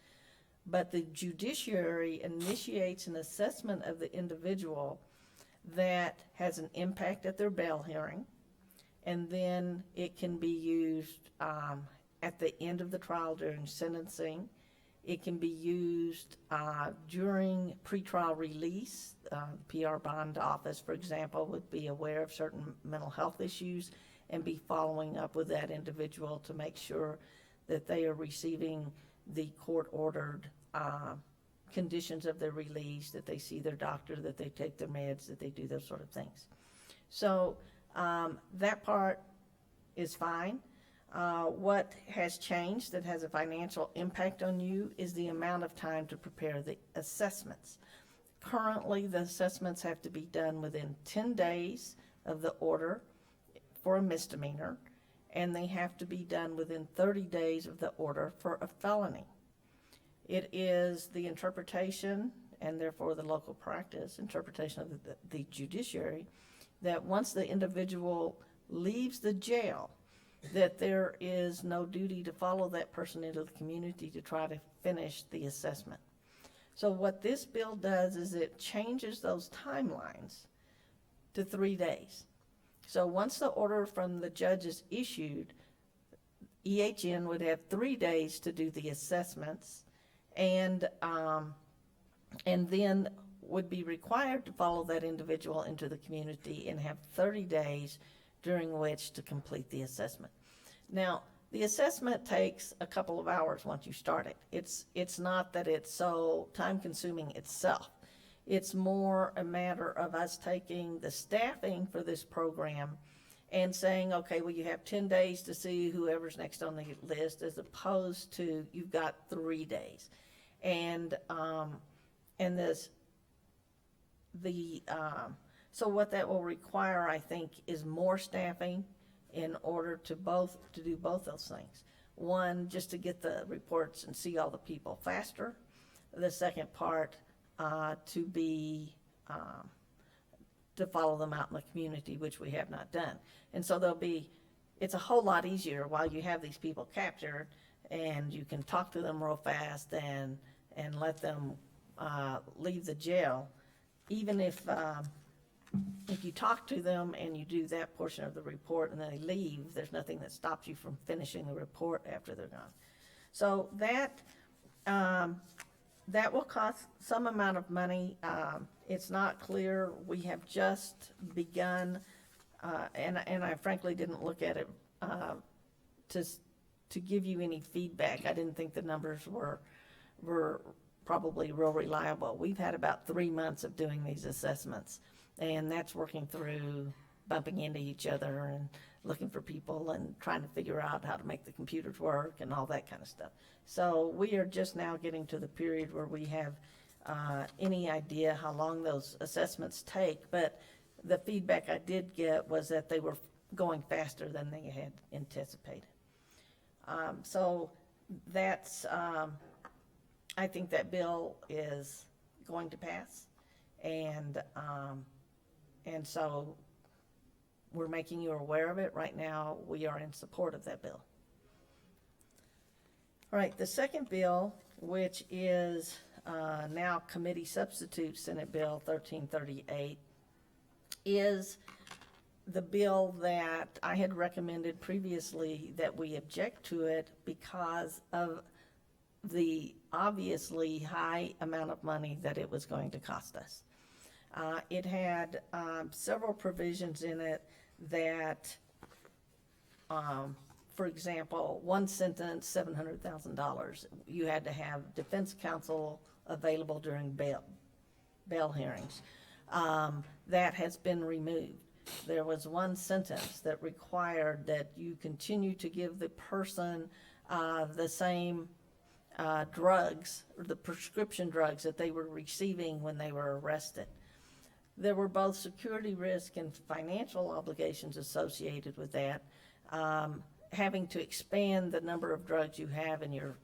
But the judiciary initiates an assessment of the individual that has an impact at their bail hearing, and then it can be used at the end of the trial during sentencing. It can be used during pretrial release. PR bond office, for example, would be aware of certain mental health issues and be following up with that individual to make sure that they are receiving the court-ordered conditions of their release, that they see their doctor, that they take their meds, that they do those sort of things. So that part is fine. What has changed that has a financial impact on you is the amount of time to prepare the assessments. Currently, the assessments have to be done within 10 days of the order for a misdemeanor, and they have to be done within 30 days of the order for a felony. It is the interpretation, and therefore the local practice, interpretation of the judiciary, that once the individual leaves the jail, that there is no duty to follow that person into the community to try to finish the assessment. So what this bill does is it changes those timelines to 3 days. So once the order from the judge is issued, EHN would have 3 days to do the assessments, and then would be required to follow that individual into the community and have 30 days during which to complete the assessment. Now, the assessment takes a couple of hours once you start it. It's not that it's so time-consuming itself. It's more a matter of us taking the staffing for this program and saying, okay, well, you have 10 days to see whoever's next on the list, as opposed to you've got 3 days. So what that will require, I think, is more staffing in order to do both those things. One, just to get the reports and see all the people faster. The second part, to follow them out in the community, which we have not done. And so it's a whole lot easier while you have these people captured, and you can talk to them real fast and let them leave the jail. Even if you talk to them and you do that portion of the report and then they leave, there's nothing that stops you from finishing the report after they're gone. So that will cost some amount of money. It's not clear. We have just begun, and I frankly didn't look at it to give you any feedback. I didn't think the numbers were probably real reliable. We've had about 3 months of doing these assessments, and that's working through bumping into each other and looking for people and trying to figure out how to make the computers work and all that kind of stuff. So we are just now getting to the period where we have any idea how long those assessments take, but the feedback I did get was that they were going faster than they had anticipated. So that's, I think that bill is going to pass, and so we're making you aware of it. Right now, we are in support of that bill. All right, the second bill, which is now committee substitute Senate Bill 1338, is the bill that I had recommended previously that we object to it because of the obviously high amount of money that it was going to cost us. It had several provisions in it that, for example, one sentence, $700,000. You had to have defense counsel available during bail hearings. That has been removed. There was one sentence that required that you continue to give the person the same drugs, or the prescription drugs that they were receiving when they were arrested. There were both security risk and financial obligations associated with that. Having to expand the number of drugs you have in your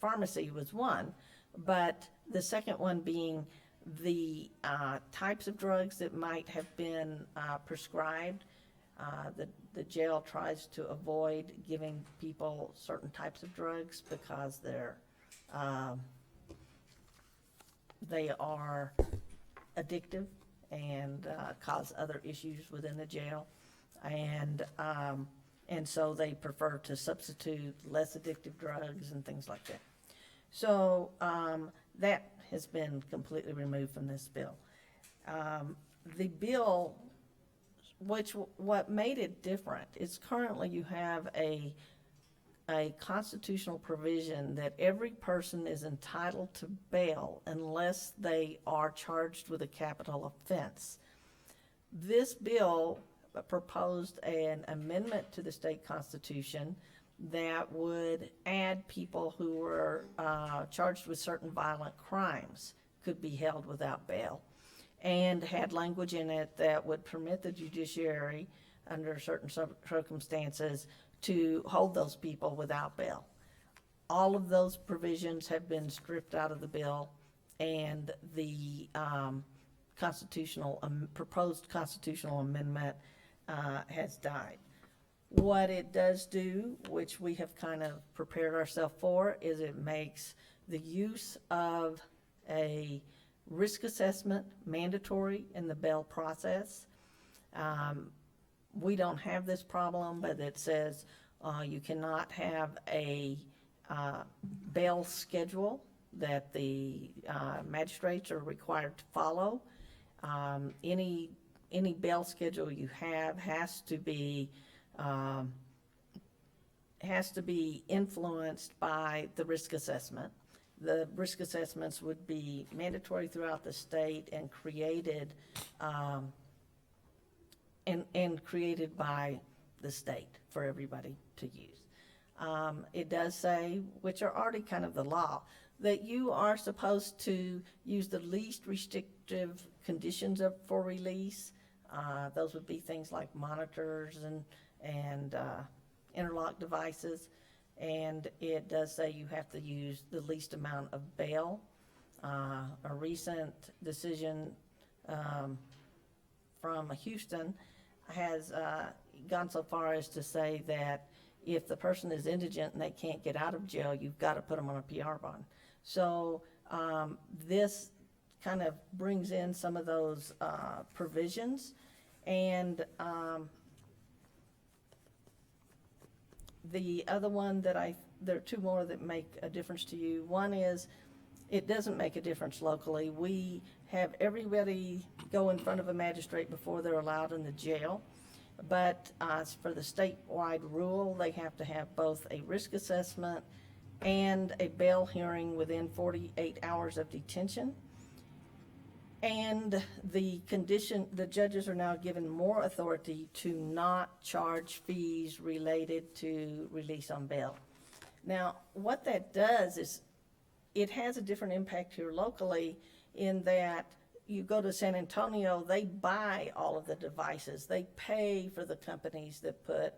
pharmacy was one, but the second one being the types of drugs that might have been prescribed. The jail tries to avoid giving people certain types of drugs because they are addictive and cause other issues within the jail, and so they prefer to substitute less addictive drugs and things like that. So that has been completely removed from this bill. The bill, what made it different is currently you have a constitutional provision that every person is entitled to bail unless they are charged with a capital offense. This bill proposed an amendment to the state constitution that would add people who were charged with certain violent crimes could be held without bail, and had language in it that would permit the judiciary, under certain circumstances, to hold those people without bail. All of those provisions have been stripped out of the bill, and the proposed constitutional amendment has died. What it does do, which we have kind of prepared ourselves for, is it makes the use of a risk assessment mandatory in the bail process. We don't have this problem, but it says you cannot have a bail schedule that the magistrates are required to follow. Any bail schedule you have has to be influenced by the risk assessment. The risk assessments would be mandatory throughout the state and created created by the state for everybody to use. It does say, which are already kind of the law, that you are supposed to use the least restrictive conditions for release. Those would be things like monitors and interlock devices. And it does say you have to use the least amount of bail. A recent decision from Houston has gone so far as to say that if the person is indigent and they can't get out of jail, you've got to put them on a PR bond. So this kind of brings in some of those provisions. And the other one that there are two more that make a difference to you. One is it doesn't make a difference locally. We have everybody go in front of a magistrate before they're allowed in the jail. But for the statewide rule, they have to have both a risk assessment and a bail hearing within 48 hours of detention. And the judges are now given more authority to not charge fees related to release on bail. Now, what that does is it has a different impact here locally in that you go to San Antonio, they buy all of the devices. They pay for the companies that put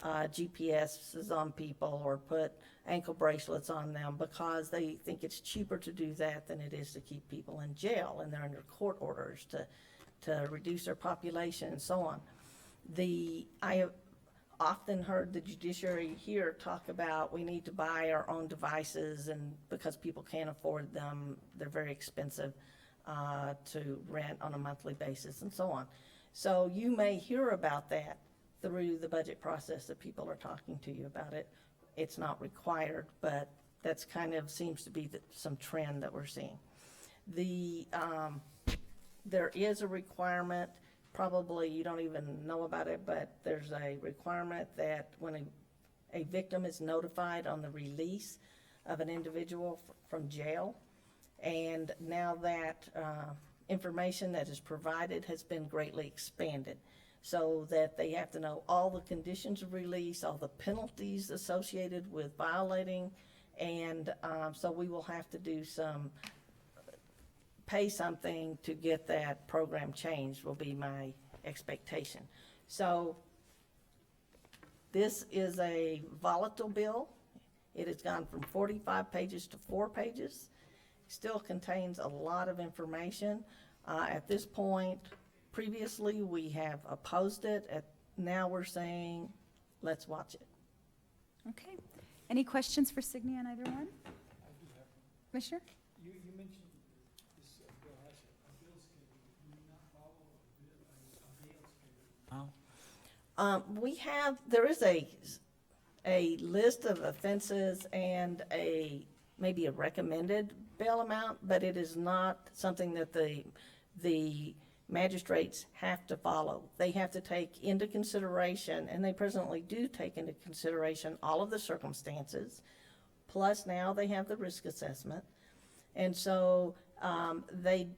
GPSs on people or put ankle bracelets on them because they think it's cheaper to do that than it is to keep people in jail, and they're under court orders to reduce their population and so on. I have often heard the judiciary here talk about we need to buy our own devices, and because people can't afford them, they're very expensive to rent on a monthly basis and so on. So you may hear about that through the budget process that people are talking to you about it. It's not required, but that's kind of seems to be some trend that we're seeing. There is a requirement, probably you don't even know about it, but there's a requirement that when a victim is notified on the release of an individual from jail, and now that information that is provided has been greatly expanded, so that they have to know all the conditions of release, all the penalties associated with violating, and so we will have to do pay something to get that program changed, will be my expectation. So this is a volatile bill. It has gone from 45 pages to 4 pages. Still contains a lot of information. At this point, previously we have opposed it. Now we're saying, let's watch it. Okay. Any questions for Signy on either one? Commissioner? You mentioned this bill has a bill schedule. Do we not follow a bail schedule? There is a list of offenses and maybe a recommended bail amount, but it is not something that the magistrates have to follow. They have to take into consideration, and they presently do take into consideration, all of the circumstances, plus now they have the risk assessment. And so they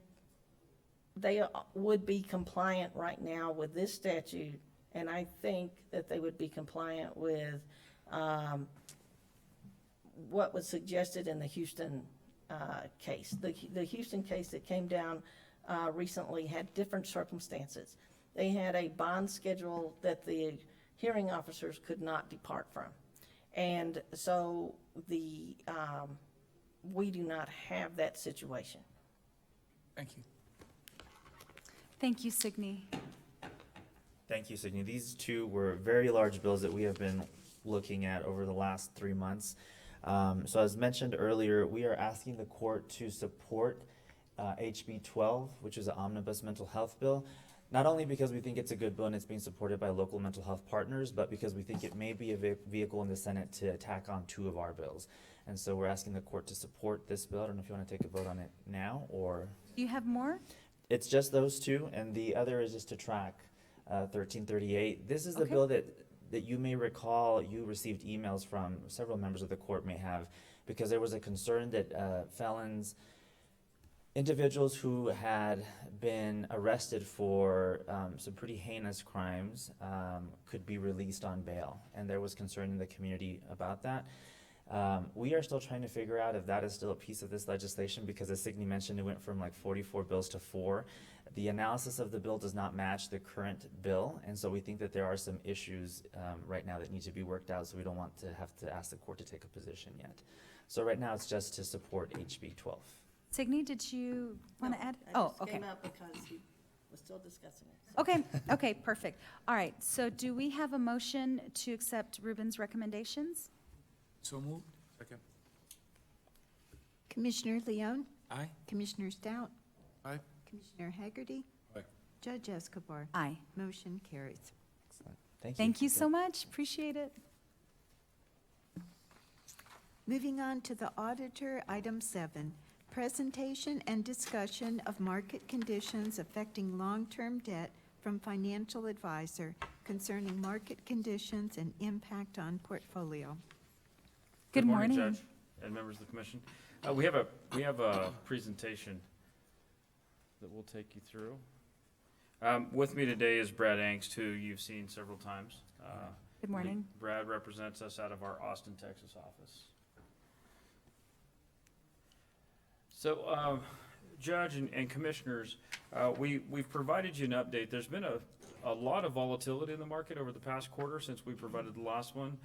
would be compliant right now with this statute, and I think that they would be compliant with what was suggested in the Houston case. The Houston case that came down recently had different circumstances. They had a bond schedule that the hearing officers could not depart from. And so we do not have that situation. Thank you. Thank you, Signy. Thank you, Signy. These two were very large bills that we have been looking at over the last 3 months. So as mentioned earlier, we are asking the court to support HB 12, which is an omnibus mental health bill, not only because we think it's a good bill and it's being supported by local mental health partners, but because we think it may be a vehicle in the Senate to attack on 2 of our bills. And so we're asking the court to support this bill. I don't know if you want to take a vote on it now or... Do you have more? It's just those 2, and the other is just to track 1338. This is the bill that you may recall you received emails from, several members of the court may have, because there was a concern that felons, individuals who had been arrested for some pretty heinous crimes could be released on bail, and there was concern in the community about that. We are still trying to figure out if that is still a piece of this legislation, because as Signy mentioned, it went from like 44 bills to 4. The analysis of the bill does not match the current bill, and so we think that there are some issues right now that need to be worked out, so we don't want to have to ask the court to take a position yet. So right now it's just to support HB 12. Signy, did you want to add? I Oh, just okay. came up because he was still discussing it. So. Okay, okay, perfect. All right, so do we have a motion to accept Ruben's recommendations? So moved. Second. Commissioner Leone? Aye. Commissioner Stout? Aye. Commissioner Haggerty? Aye. Judge Escobar? Aye. Motion carries. Excellent. Thank you. Thank you so much. Appreciate it. Moving on to the auditor, item 7, presentation and discussion of market conditions affecting long-term debt from financial advisor concerning market conditions and impact on portfolio. Good morning. Judge and members of the commission. We have a presentation that we'll take you through. With me today is Brad Angst, who you've seen several times. Good morning. Brad represents us out of our Austin, Texas office. So, Judge and Commissioners, we've provided you an update. There's been a lot of volatility in the market over the past quarter since we provided the last one,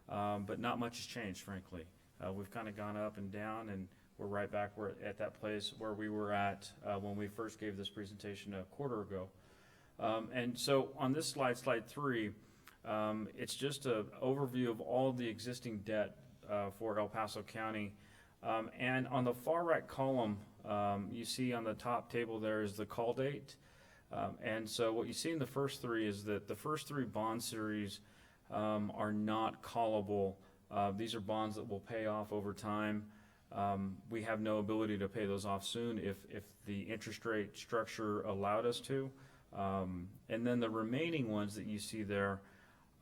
but not much has changed, frankly. We've kind of gone up and down, and we're right back at that place where we were at when we first gave this presentation a quarter ago. And so on this slide, slide 3, it's just an overview of all the existing debt for El Paso County. And on the far right column, you see on the top table there is the call date. And so what you see in the first 3 is that the first 3 bond series are not callable. These are bonds that will pay off over time. We have no ability to pay those off soon if the interest rate structure allowed us to. And then the remaining ones that you see there,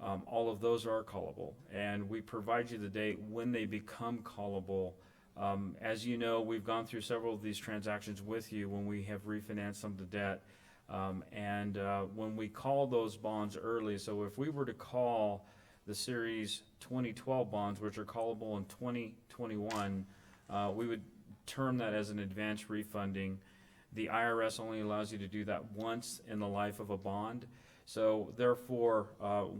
all of those are callable. And we provide you the date when they become callable. As you know, we've gone through several of these transactions with you when we have refinanced some of the debt. When we call those bonds early, so if we were to call the Series 2012 bonds, which are callable in 2021, we would term that as an advance refunding. The IRS only allows you to do that once in the life of a bond. So therefore,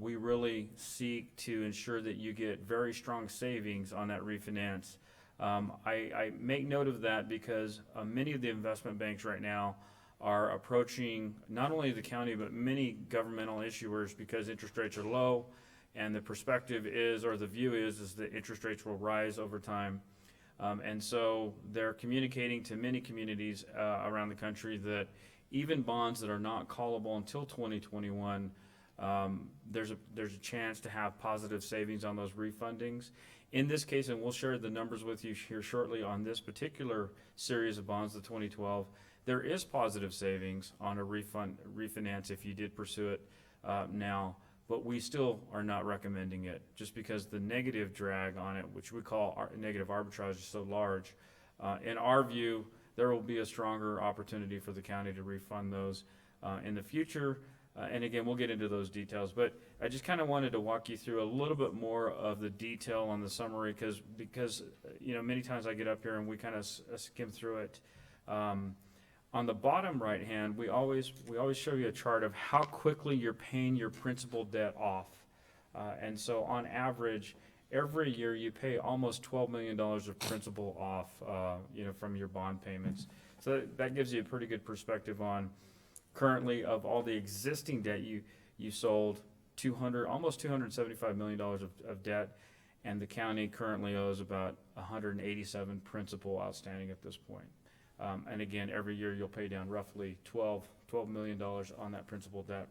we really seek to ensure that you get very strong savings on that refinance. I make note of that because many of the investment banks right now are approaching not only the county but many governmental issuers because interest rates are low, and the perspective is, or the view is that interest rates will rise over time. And so they're communicating to many communities around the country that even bonds that are not callable until 2021, there's a chance to have positive savings on those refundings. In this case, and we'll share the numbers with you here shortly on this particular series of bonds, the 2012, there is positive savings on a refinance if you did pursue it now, but we still are not recommending it just because the negative drag on it, which we call negative arbitrage, is so large. In our view, there will be a stronger opportunity for the county to refund those in the future. And again, we'll get into those details, but I just kind of wanted to walk you through a little bit more of the detail on the summary because you know, many times I get up here and we kind of skim through it. On the bottom right hand, we always show you a chart of how quickly you're paying your principal debt off. And so on average, every year you pay almost $12 million of principal off, you know, from your bond payments. So that gives you a pretty good perspective on currently of all the existing debt you sold, almost $275 million of debt, and the county currently owes about 187 principal outstanding at this point. And again, every year you'll pay down roughly $12 million on that principal debt.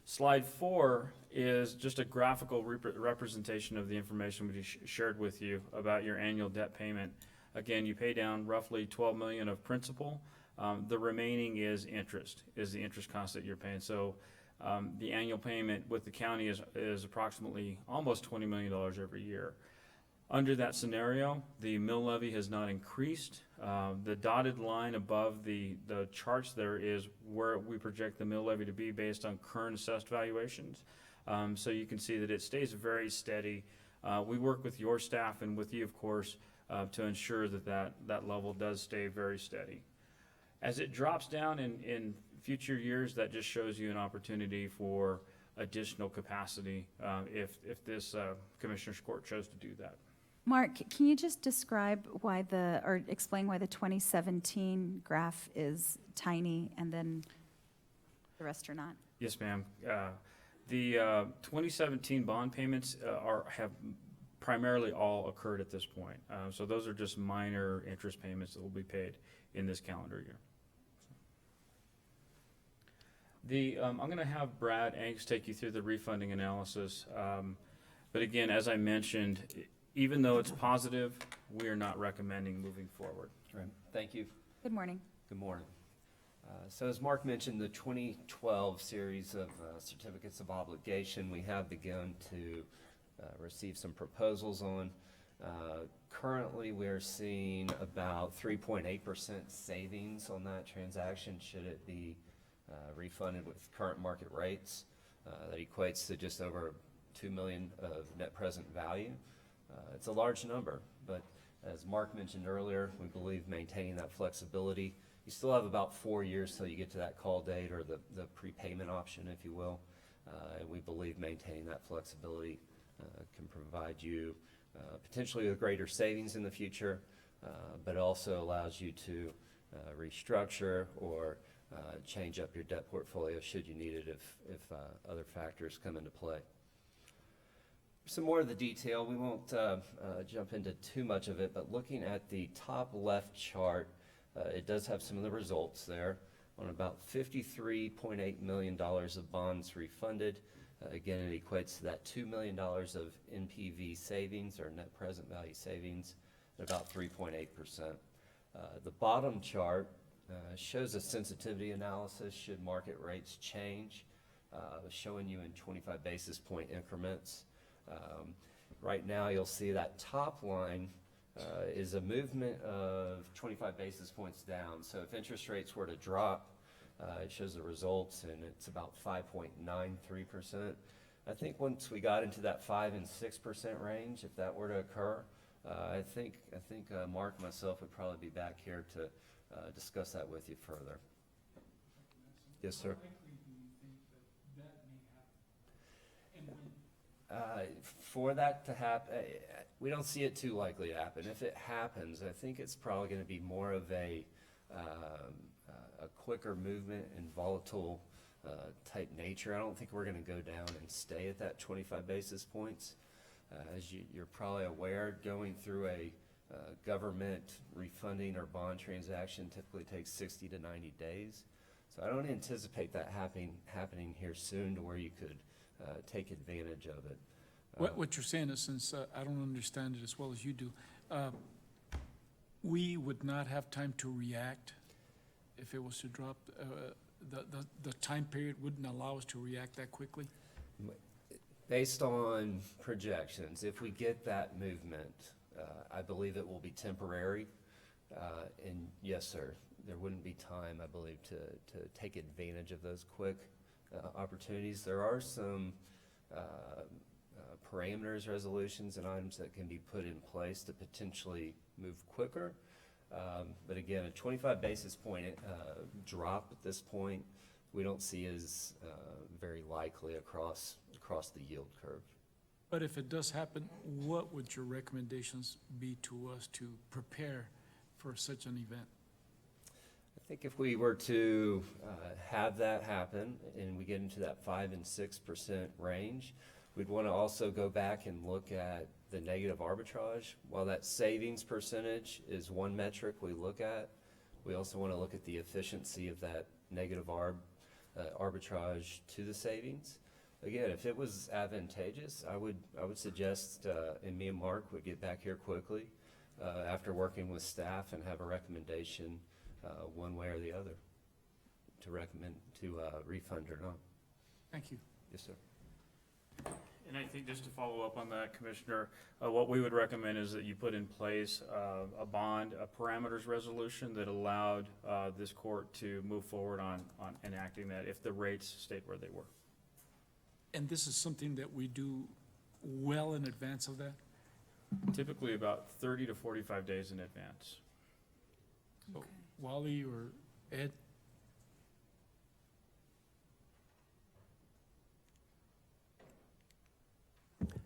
Slide 4 is just a graphical representation of the information we shared with you about your annual debt payment. Again, you pay down roughly $12 million of principal. The remaining is the interest cost that you're paying. So the annual payment with the county is approximately almost $20 million every year. Under that scenario, the mill levy has not increased. The dotted line above the charts there is where we project the mill levy to be based on current assessed valuations. So you can see that it stays very steady. We work with your staff and with you, of course, to ensure that level does stay very steady. As it drops down in future years, that just shows you an opportunity for additional capacity if this Commissioner's Court chose to do that. Mark, can you just describe or explain why the 2017 graph is tiny and then the rest are not? Yes, ma'am. The 2017 bond payments have primarily all occurred at this point. So those are just minor interest payments that will be paid in this calendar year. I'm going to have Brad Anks take you through the refunding analysis. But again, as I mentioned, even though it's positive, we are not recommending moving forward. Right. Thank you. Good morning. Good morning. So as Mark mentioned, the 2012 series of certificates of obligation, we have begun to receive some proposals on. Currently, we're seeing about 3.8% savings on that transaction should it be refunded with current market rates. That equates to just over $2 million of net present value. It's a large number, but As Mark mentioned earlier, we believe maintaining that flexibility. You still have about 4 years till you get to that call date or the prepayment option, if you will. And we believe maintaining that flexibility can provide you potentially with greater savings in the future, but it also allows you to restructure or change up your debt portfolio should you need it if other factors come into play. Some more of the detail, we won't jump into too much of it, but looking at the top left chart, it does have some of the results there on about $53.8 million of bonds refunded. Again, it equates to that $2 million of NPV savings or net present value savings at about 3.8%. The bottom chart shows a sensitivity analysis should market rates change, showing you in 25 basis point increments. Right now you'll see that top line is a movement of 25 basis points down. So if interest rates were to drop, it shows the results and it's about 5.93%. I think once we got into that 5 and 6% range, if that were to occur, I think Mark and myself would probably be back here to discuss that with you further. Yes, sir. For that to happen, we don't see it too likely to happen. If it happens, I think it's probably going to be more of a quicker movement and volatile type nature. I don't think we're going to go down and stay at that 25 basis points. As you're probably aware, going through a government refunding or bond transaction typically takes 60 to 90 days. So I don't anticipate that happening here soon to where you could take advantage of it. What you're saying is, since I don't understand it as well as you do, we would not have time to react if it was to drop. The time period wouldn't allow us to react that quickly? Based on projections, if we get that movement, I believe it will be temporary. And yes, sir, there wouldn't be time, I believe, to take advantage of those quick opportunities. There are some parameters, resolutions, and items that can be put in place to potentially move quicker. But again, a 25 basis point drop at this point, we don't see as very likely across the yield curve. But if it does happen, what would your recommendations be to us to prepare for such an event? I think if we were to have that happen and we get into that 5 and 6% range, we'd want to also go back and look at the negative arbitrage. While that savings percentage is one metric we look at, we also want to look at the efficiency of that negative arbitrage to the savings. Again, if it was advantageous, I would suggest, and me and Mark would get back here quickly after working with staff and have a recommendation one way or the other to recommend to refund or not. Thank you. Yes, sir. And I think just to follow up on that, Commissioner, what we would recommend is that you put in place a bond, a parameters resolution that allowed this court to move forward on enacting that if the rates stayed where they were. And this is something that we do well in advance of that? Typically about 30 to 45 days in advance. So Wally or Ed?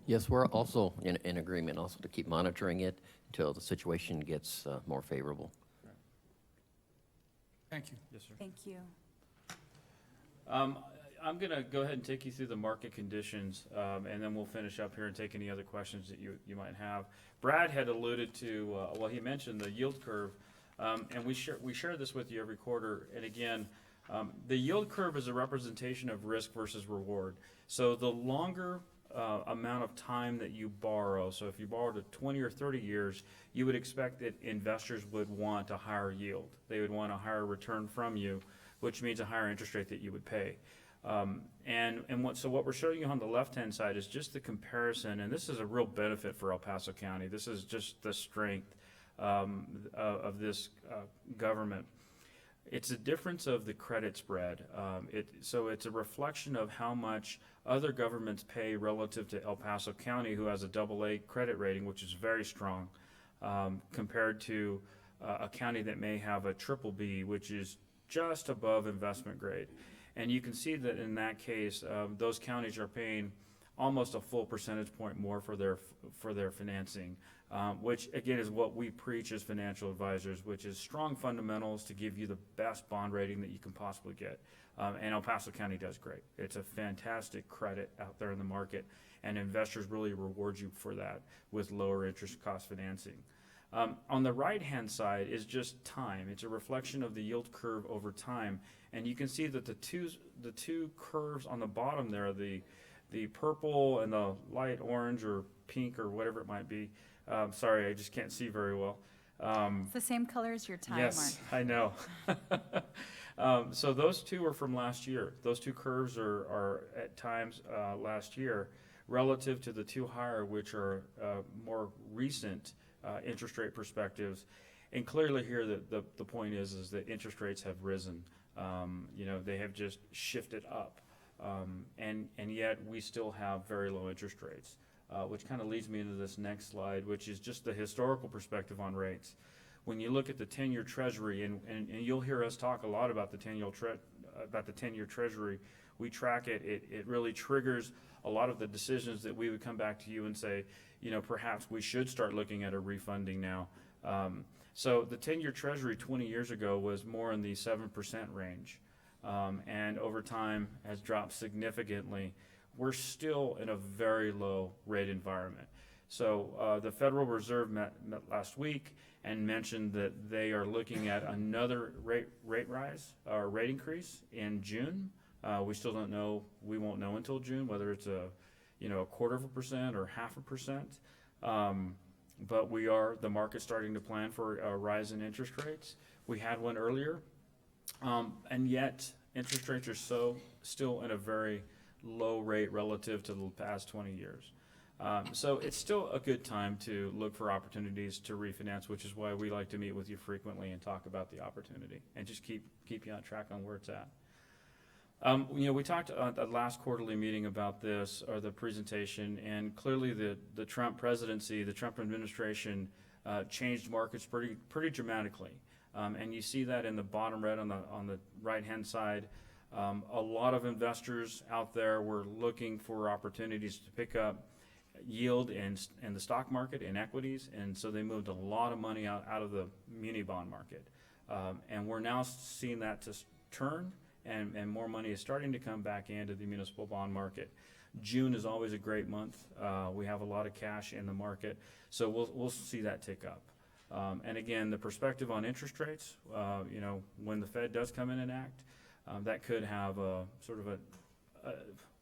Yes, we're also in agreement also to keep monitoring it until the situation gets more favorable. Thank you. Yes, sir. Thank you. I'm going to go ahead and take you through the market conditions, and then we'll finish up here and take any other questions that you might have. Brad had alluded to, well, he mentioned the yield curve, and we share this with you every quarter. And again, the yield curve is a representation of risk versus reward. So the longer amount of time that you borrow, so if you borrowed to 20 or 30 years, you would expect that investors would want a higher yield. They would want a higher return from you, which means a higher interest rate that you would pay. So what we're showing you on the left-hand side is just the comparison, and this is a real benefit for El Paso County. This is just the strength of this government. It's a difference of the credit spread. So it's a reflection of how much other governments pay relative to El Paso County, who has a AA credit rating, which is very strong. compared to a county that may have a triple B, which is just above investment grade. And you can see that in that case, those counties are paying almost a full percentage point more for their financing, which again is what we preach as financial advisors, which is strong fundamentals to give you the best bond rating that you can possibly get. And El Paso County does great. It's a fantastic credit out there in the market, and investors really reward you for that with lower interest cost financing. On the right-hand side is just time. It's a reflection of the yield curve over time, and you can see that the two curves on the bottom there, the purple and the light orange or pink or whatever it might be. Sorry, I just can't see very well. It's the same color as your tie, Yes, Mark. I know. So those two are from last year. Those two curves are at times last year relative to the two higher, which are more recent interest rate perspectives. And clearly here, the point is that interest rates have risen. They have just shifted up. And yet we still have very low interest rates, which kind of leads me into this next slide, which is just the historical perspective on rates. When you look at the 10-year Treasury, and you'll hear us talk a lot about the 10-year Treasury, we track it. It really triggers a lot of the decisions that we would come back to you and say, perhaps we should start looking at a refunding now. So the 10-year Treasury 20 years ago was more in the 7% range, and over time has dropped significantly. We're still in a very low rate environment. So the Federal Reserve met last week and mentioned that they are looking at another rate rise or rate increase in June. We still don't know. We won't know until June whether it's a 0.25% or 0.5%. But the market's starting to plan for a rise in interest rates. We had one earlier, and yet interest rates are still in a very low rate relative to the past 20 years. So it's still a good time to look for opportunities to refinance, which is why we like to meet with you frequently and talk about the opportunity and just keep you on track on where it's at. We talked at the last quarterly meeting about this, or the presentation, and clearly the Trump presidency, the Trump administration changed markets pretty dramatically. And you see that in the bottom red on the right-hand side. A lot of investors out there were looking for opportunities to pick up yield in the stock market and equities, and so they moved a lot of money out of the muni bond market. And we're now seeing that to turn, and more money is starting to come back into the municipal bond market. June is always a great month. We have a lot of cash in the market, so we'll see that tick up. And again, the perspective on interest rates, when the Fed does come in and act, that could have a sort of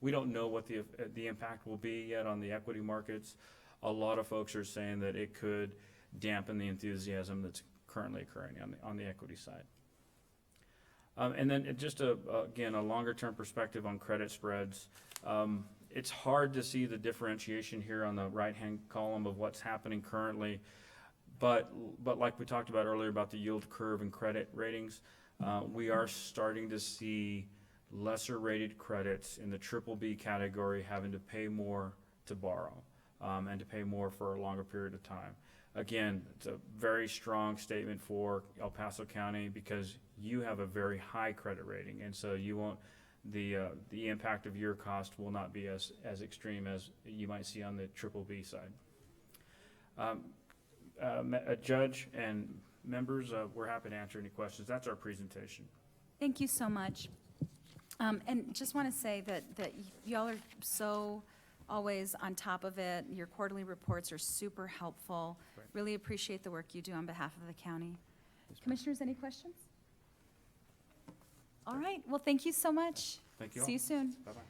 we don't know what the impact will be yet on the equity markets. A lot of folks are saying that it could dampen the enthusiasm that's currently occurring on the equity side. And then just again, a longer term perspective on credit spreads. It's hard to see the differentiation here on the right-hand column of what's happening currently. But like we talked about earlier about the yield curve and credit ratings, we are starting to see lesser rated credits in the triple B category having to pay more to borrow and to pay more for a longer period of time. Again, it's a very strong statement for El Paso County because you have a very high credit rating, and so you won't the impact of your cost will not be as extreme as you might see on the triple B side. A judge and members, we're happy to answer any questions. That's our presentation. Thank you so much. And just want to say that y'all are so always on top of it. Your quarterly reports are super helpful. Right. Really appreciate the work you do on behalf of the county. Commissioners, any questions? All right. Well, thank you so much. Thank you all. See you soon. Bye-bye.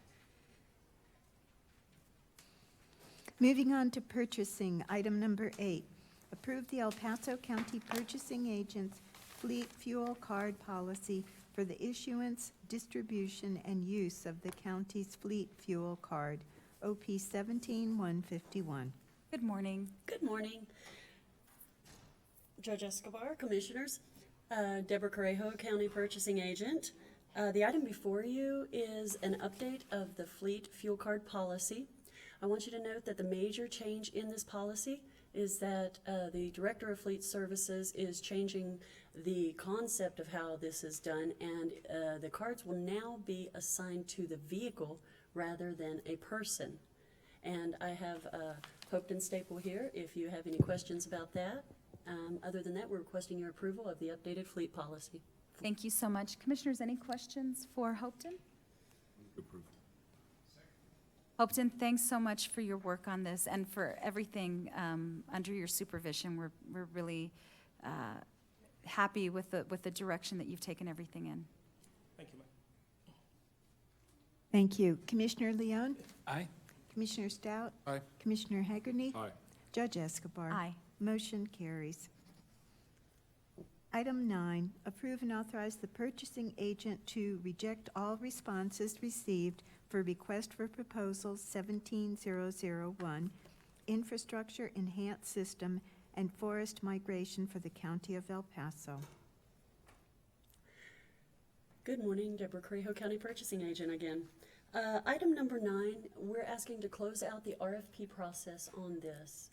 Moving on to purchasing, item number 8. Approve the El Paso County Purchasing Agent's Fleet Fuel Card Policy for the issuance, distribution, and use of the county's fleet fuel card, OP 17151. Good morning. Good morning. Judge Escobar, Commissioners, Deborah Correjo, County Purchasing Agent. The item before you is an update of the fleet fuel card policy. I want you to note that the major change in this policy is that the Director of Fleet Services is changing the concept of how this is done, and the cards will now be assigned to the vehicle rather than a person. And I have Hopeton Staple here if you have any questions about that. Other than that, we're requesting your approval of the updated fleet policy. Thank you so much. Commissioners, any questions for Hopeton? Hopeton, thanks so much for your work on this and for everything under your supervision. We're really happy with the direction that you've taken everything in. Thank you, ma'am. Thank you. Commissioner Leon? Aye. Commissioner Stout? Aye. Commissioner Hagerty? Aye. Judge Escobar? Aye. Motion carries. Item 9, approve and authorize the purchasing agent to reject all responses received for request for proposal 17001, infrastructure enhanced system and forest migration for the county of El Paso. Good morning, Deborah Correjo, County Purchasing Agent again. Item number 9, we're asking to close out the RFP process on this.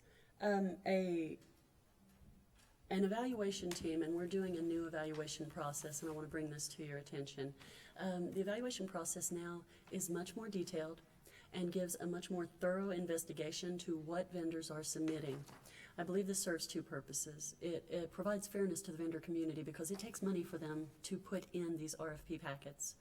An evaluation team, and we're doing a new evaluation process, and I want to bring this to your attention. The evaluation process now is much more detailed and gives a much more thorough investigation to what vendors are submitting. I believe this serves two purposes. It provides fairness to the vendor community because it takes money for them to put in these RFP packets.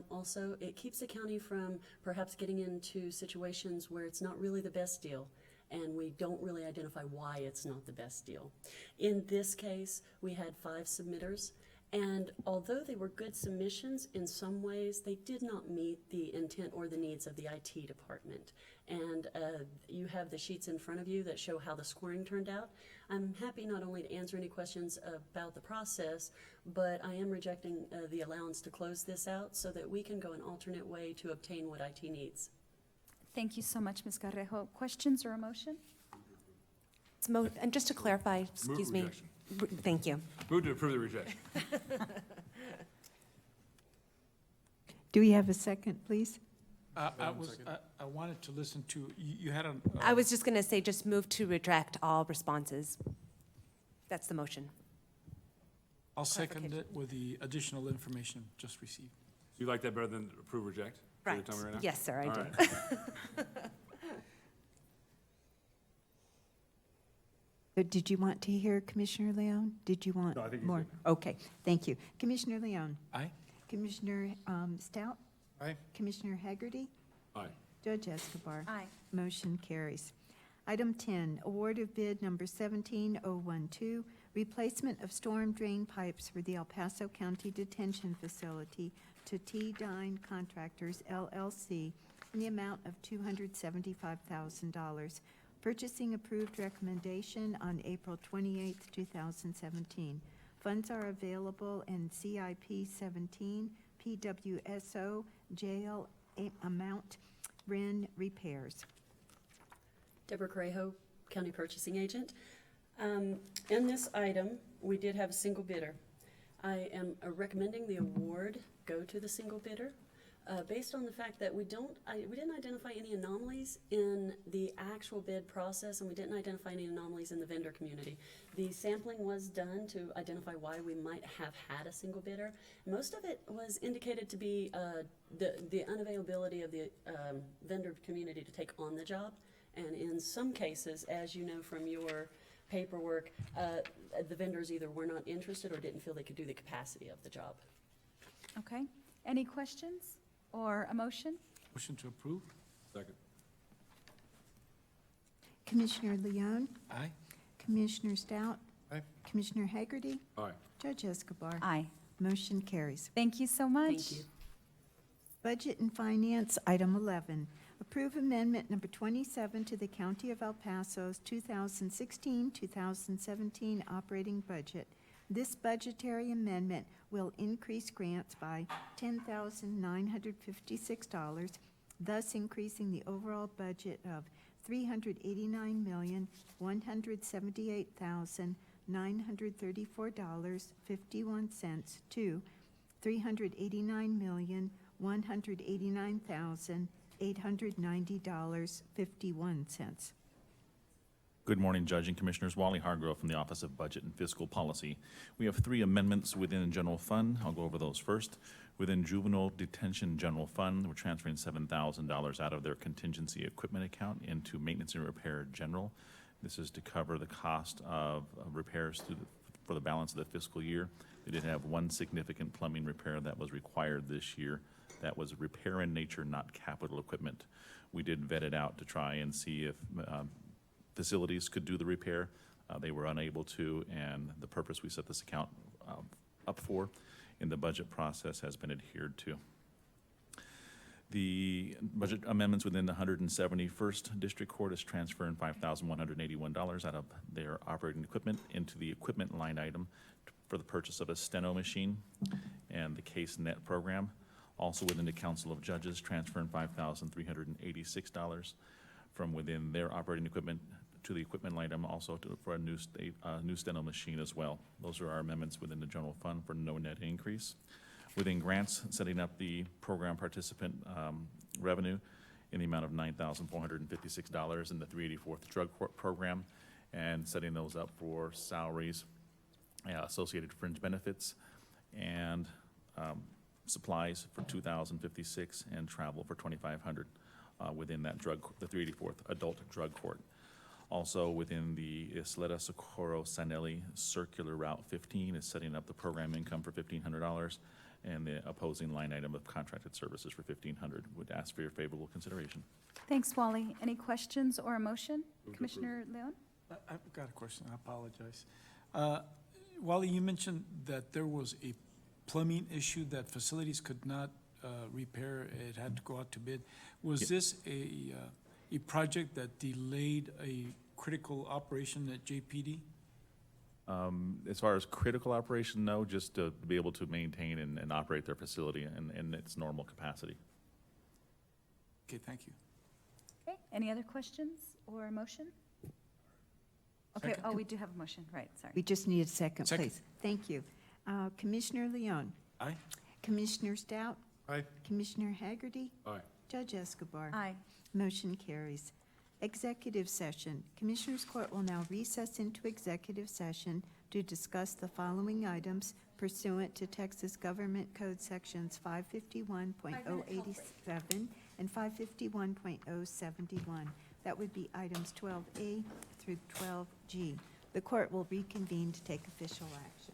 Also, it keeps the county from perhaps getting into situations where it's not really the best deal, and we don't really identify why it's not the best deal. In this case, we had 5 submitters, and although they were good submissions, in some ways, they did not meet the intent or the needs of the IT department. And you have the sheets in front of you that show how the scoring turned out. I'm happy not only to answer any questions about the process, but I am rejecting the allowance to close this out so that we can go an alternate way to obtain what IT needs. Thank you so much, Ms. Carrejo. Questions or a motion? And just to clarify, excuse me. rejection. Thank you. Move to approve the rejection. Do we have a second, please? I wanted to listen to, you had a. I was just going to say, just move to reject all responses. That's the motion. I'll second it with the additional information just received. You like that better than approve, reject? Is that what Right. you're telling me right now? Yes, sir, I All do. right. Did you want to hear Commissioner Leon? Did you want No, I think he's more? Okay, thank you. Commissioner Leon? Aye. Commissioner Stout? Aye. Commissioner Hagerty? Aye. Judge Escobar? Aye. Motion carries. Item 10, award of bid number 17012, replacement of storm drain pipes for the El Paso County Detention Facility to T-Dine Contractors LLC in the amount of $275,000. Purchasing approved recommendation on April 28, 2017. Funds are available in CIP 17, PWSO, jail amount, RIN repairs. Deborah Correjo, County Purchasing Agent. In this item, we did have a single bidder. I am recommending the award go to the single bidder based on the fact that we didn't identify any anomalies in the actual bid process, and we didn't identify any anomalies in the vendor community. The sampling was done to identify why we might have had a single bidder. Most of it was indicated to be the unavailability of the vendor community to take on the job. And in some cases, as you know from your paperwork, the vendors either were not interested or didn't feel they could do the capacity of the job. Okay. Any questions or a motion? Motion to approve? Second. Commissioner Leon? Aye. Commissioner Stout? Aye. Commissioner Hagerty? Aye. Judge Escobar? Aye. Motion carries. Thank you so much. Thank you. Budget and Finance, item 11. Approve amendment number 27 to the County of El Paso's 2016-2017 operating budget. This budgetary amendment will increase grants by $10,956, thus increasing the overall budget of $389,178,934.51 to $389,189,890.51. Good morning, Judge and Commissioners. Wally Hargrove from the Office of Budget and Fiscal Policy. We have 3 amendments within the general fund. I'll go over those first. Within Juvenile Detention General Fund, we're transferring $7,000 out of their contingency equipment account into Maintenance and Repair General. This is to cover the cost of repairs for the balance of the fiscal year. They did have one significant plumbing repair that was required this year. That was repair in nature, not capital equipment. We did vet it out to try and see if facilities could do the repair. They were unable to, and the purpose we set this account up for in the budget process has been adhered to. The budget amendments within the 171st District Court is transferring $5,181 out of their operating equipment into the equipment line item for the purchase of a steno machine and the case net program. Also within the Council of Judges, transferring $5,386 from within their operating equipment to the equipment line item, also for a new steno machine as well. Those are our amendments within the general fund for no net increase. Within grants, setting up the program participant revenue in the amount of $9,456 in the 384th Drug Court Program, and setting those up for salaries, associated fringe benefits, and supplies for $2,056, and travel for $2,500 within that the 384th Adult Drug Court. Also within the Isleta Socorro Sanelli Circular Route 15 is setting up the program income for $1,500, and the opposing line item of contracted services for $1,500. Would ask for your favorable consideration. Thanks, Wally. Any questions or a motion? Commissioner Leon? I've got a question, I apologize. Wally, you mentioned that there was a plumbing issue that facilities could not repair, it had to go out to bid. Was this a project that delayed a critical operation at JPD? As far as critical operation, no, just to be able to maintain and operate their facility in its normal capacity. Okay, thank you. Okay, any other questions or a motion? Okay, oh, we do have a motion, right, sorry. We just need a second, Second. please. Thank you. Commissioner Leon? Aye. Commissioner Stout? Aye. Commissioner Haggerty? Aye. Judge Escobar? Aye. Motion carries. Executive session. Commissioners Court will now recess into executive session to discuss the following items pursuant to Texas Government Code Sections 551.087 and 551.071. That would be items 12A through 12G. The court will reconvene to take official action.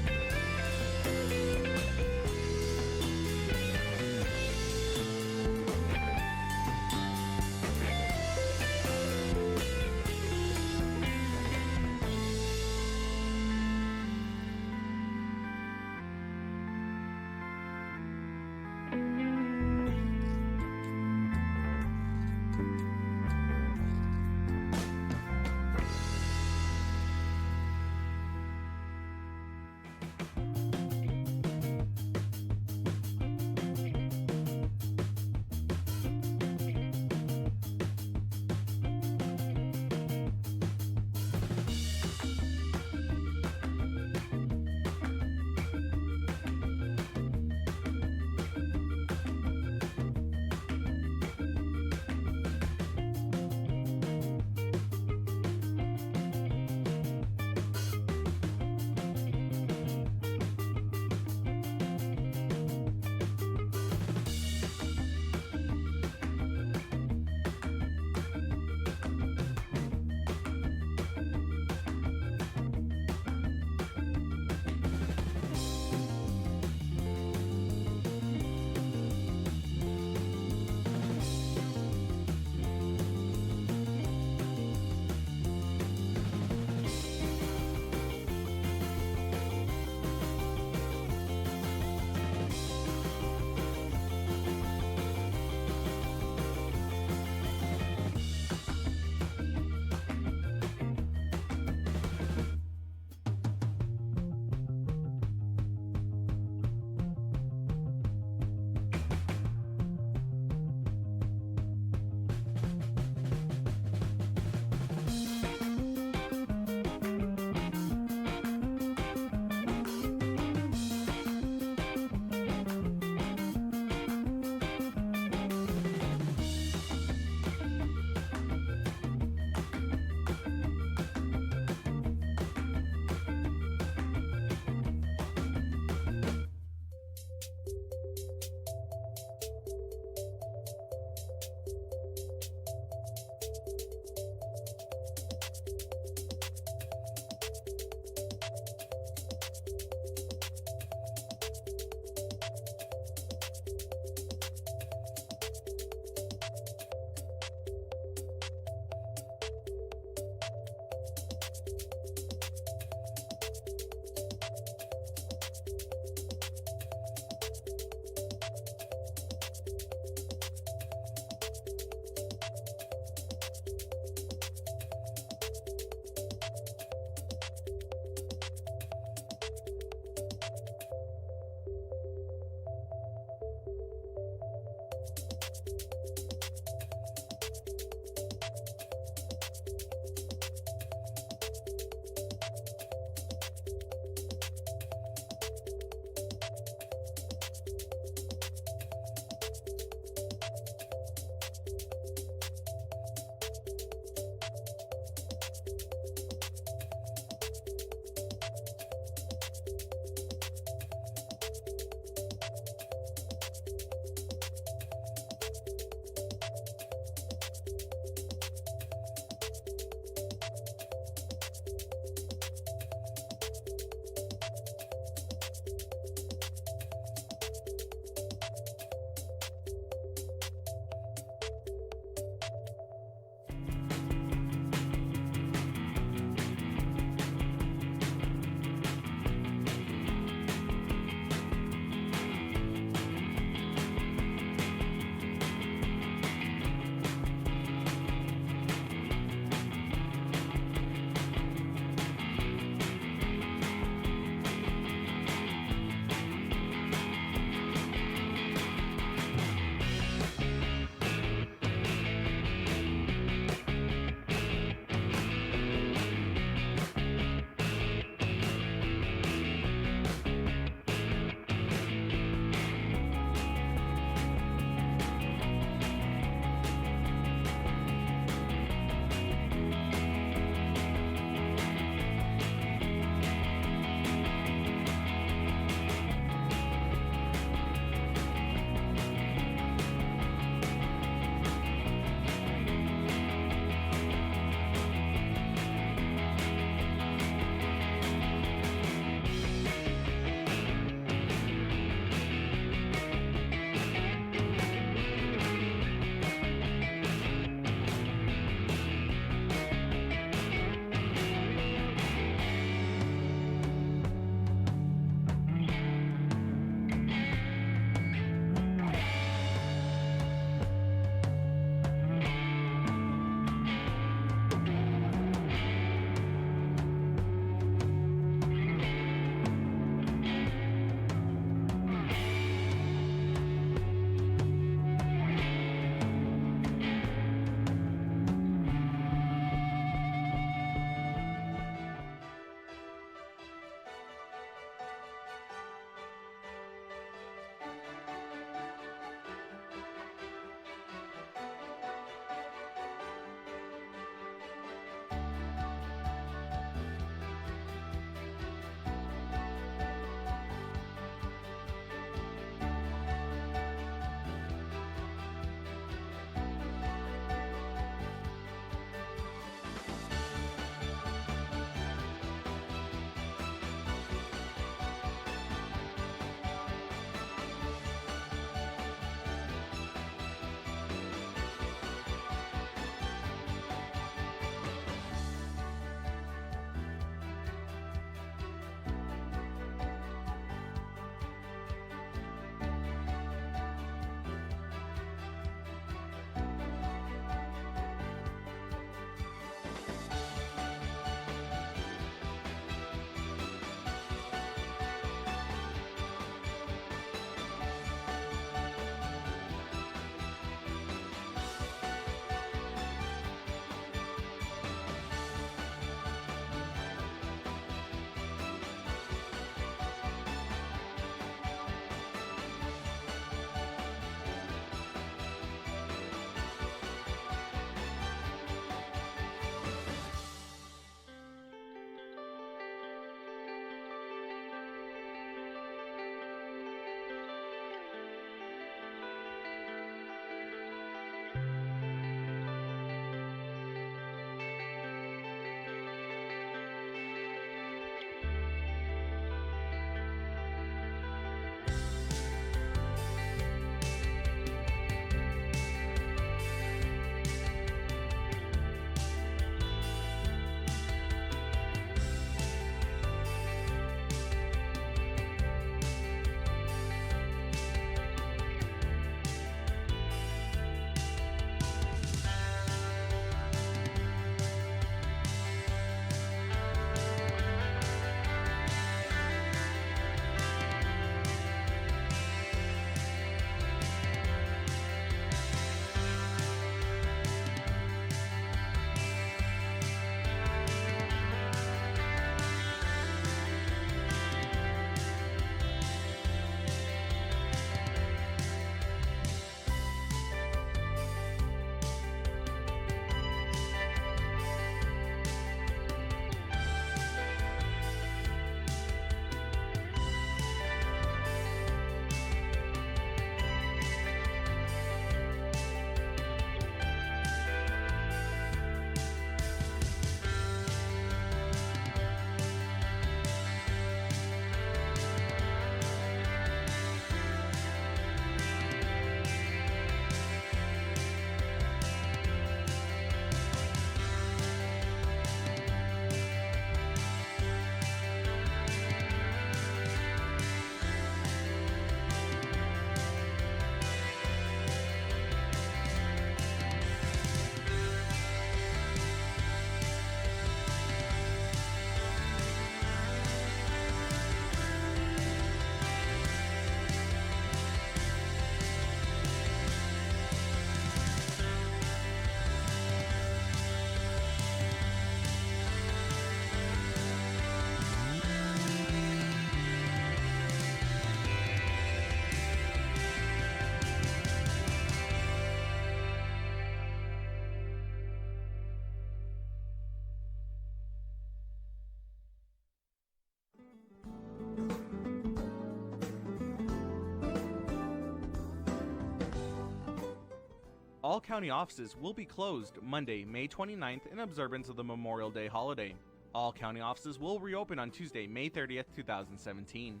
all county offices will be closed Monday, May 29th in observance of the Memorial Day holiday. All county offices will reopen on Tuesday, May 30th, 2017.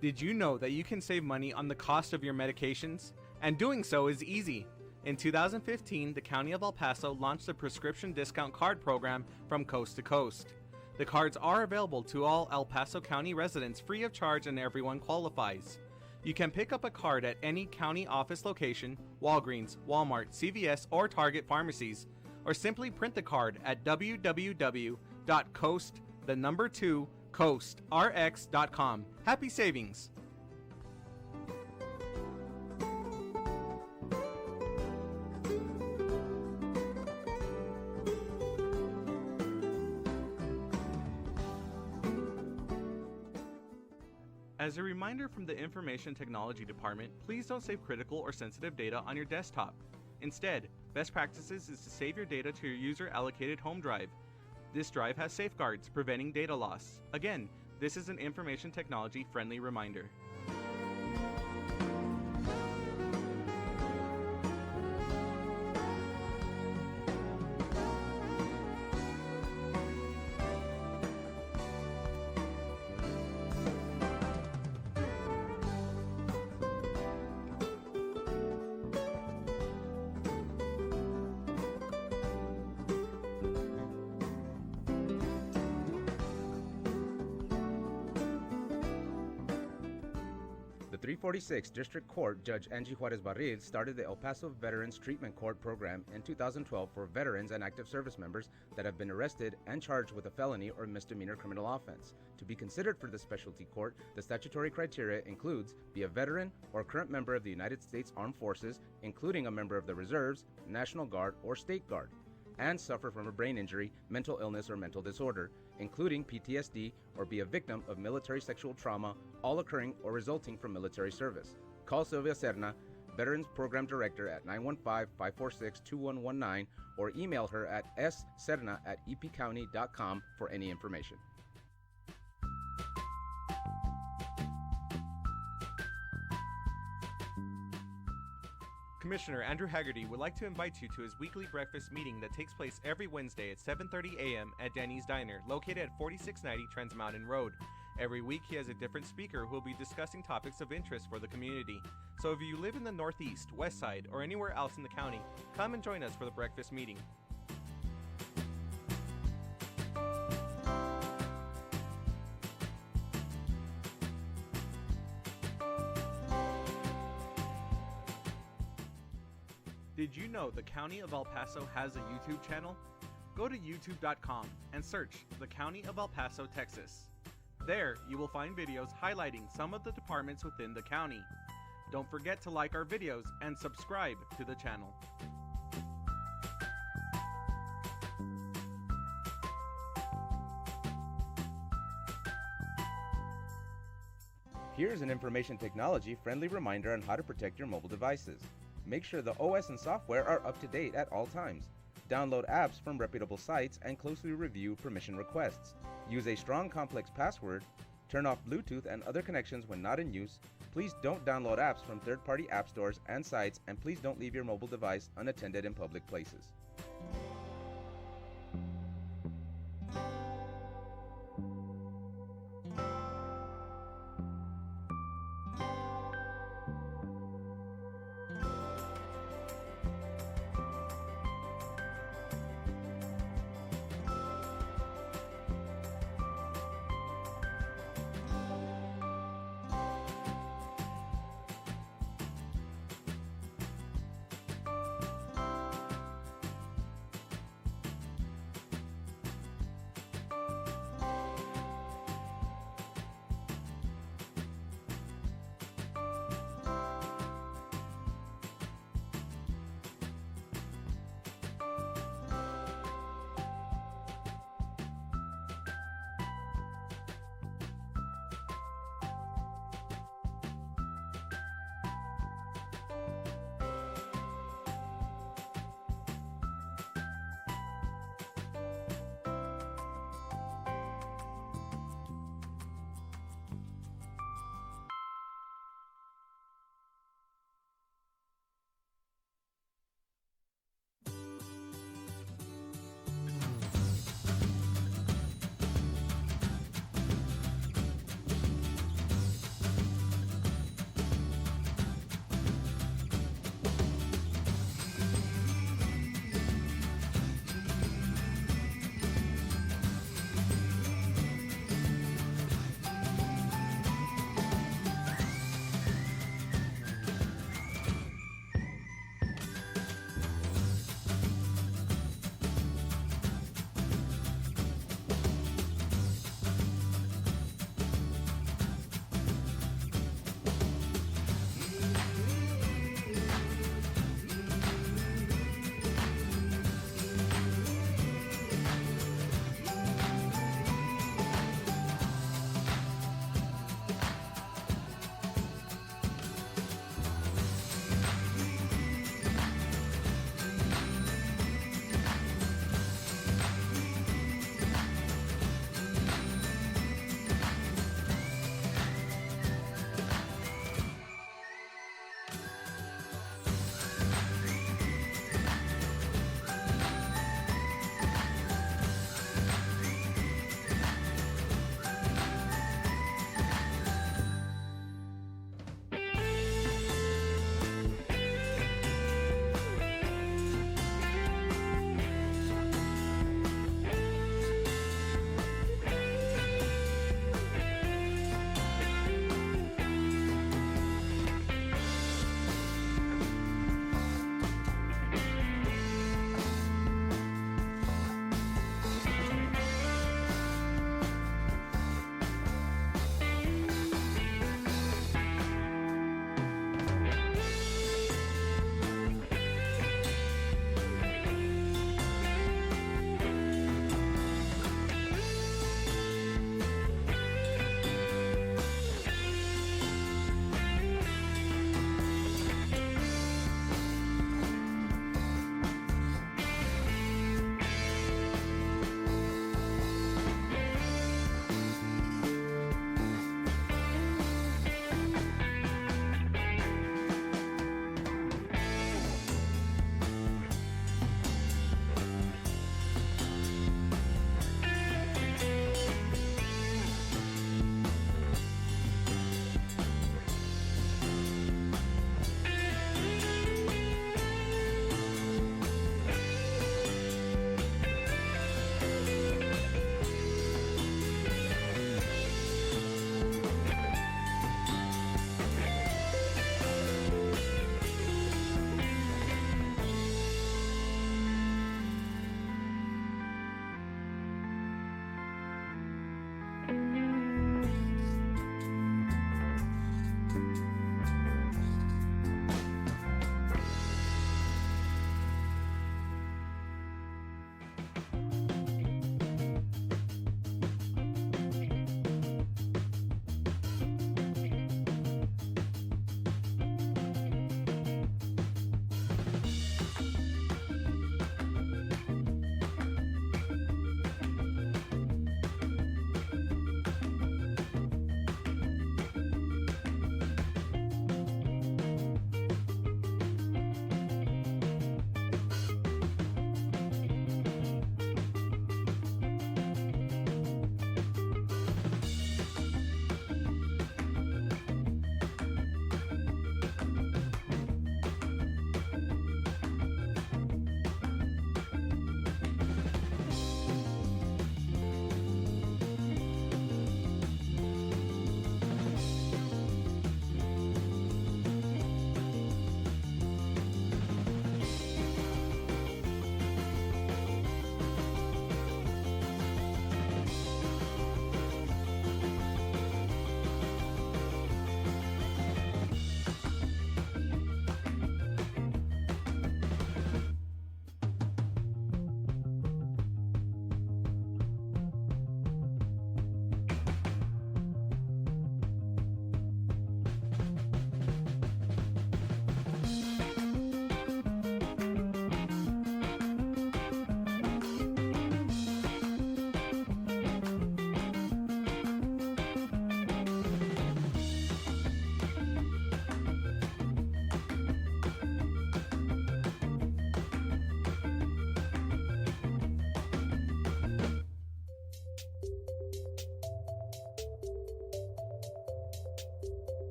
Did you know that you can save money on the cost of your medications? And doing so is easy. In 2015, the County of El Paso launched a prescription discount card program from coast to coast. The cards are available to all El Paso County residents free of charge and everyone qualifies. You can pick up a card at any county office location, Walgreens, Walmart, CVS, or Target pharmacies, or simply print the card at www.coastrx.com. Happy savings! As a reminder from the Information Technology Department, please don't save critical or sensitive data on your desktop. Instead, best practices is to save your data to your user-allocated home drive. This drive has safeguards preventing data loss. Again, this is an information technology friendly reminder. The 346 District Court Judge Angie Juarez Barril started the El Paso Veterans Treatment Court program in 2012 for veterans and active service members that have been arrested and charged with a felony or misdemeanor criminal offense. To be considered for the specialty court, the statutory criteria includes be a veteran or current member of the United States Armed Forces, including a member of the Reserves, National Guard, or State Guard, and suffer from a brain injury, mental illness, or mental disorder, including PTSD, or be a victim of military sexual trauma, all occurring or resulting from military service. Call Sylvia Serna, Veterans Program Director at 915-546-2119, or email her at sserna@epcounty.com for any information. Commissioner Andrew Haggerty would like to invite you to his weekly breakfast meeting that takes place every Wednesday at 7:30 a.m. at Danny's Diner, located at 4690 Trans Mountain Road. Every week he has a different speaker who will be discussing topics of interest for the community. So if you live in the Northeast, West Side, or anywhere else in the county, come and join us for the breakfast meeting. Did you know the County of El Paso has a YouTube channel? Go to youtube.com and search the County of El Paso, Texas. There, you will find videos highlighting some of the departments within the county. Don't forget to like our videos and subscribe to the channel. Here's an information technology friendly reminder on how to protect your mobile devices. Make sure the OS and software are up to date at all times. Download apps from reputable sites and closely review permission requests. Use a strong complex password. Turn off Bluetooth and other connections when not in use. Please don't download apps from third-party app stores and sites, and please don't leave your mobile device unattended in public places.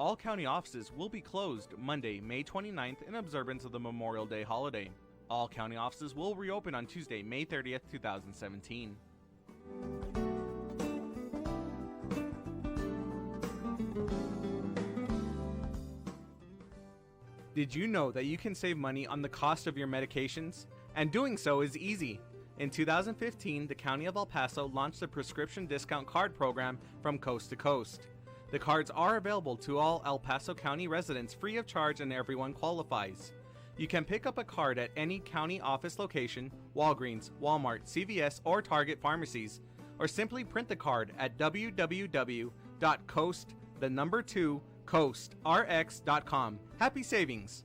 All county offices will be closed Monday, May 29th in observance of the Memorial Day holiday. All county offices will reopen on Tuesday, May 30th, 2017. Did you know that you can save money on the cost of your medications? And doing so is easy. In 2015, the County of El Paso launched the prescription discount card program from coast to coast. The cards are available to all El Paso County residents free of charge and everyone qualifies. You can pick up a card at any county office location, Walgreens, Walmart, CVS, or Target pharmacies, or simply print the card at www.coastrx.com. Happy savings!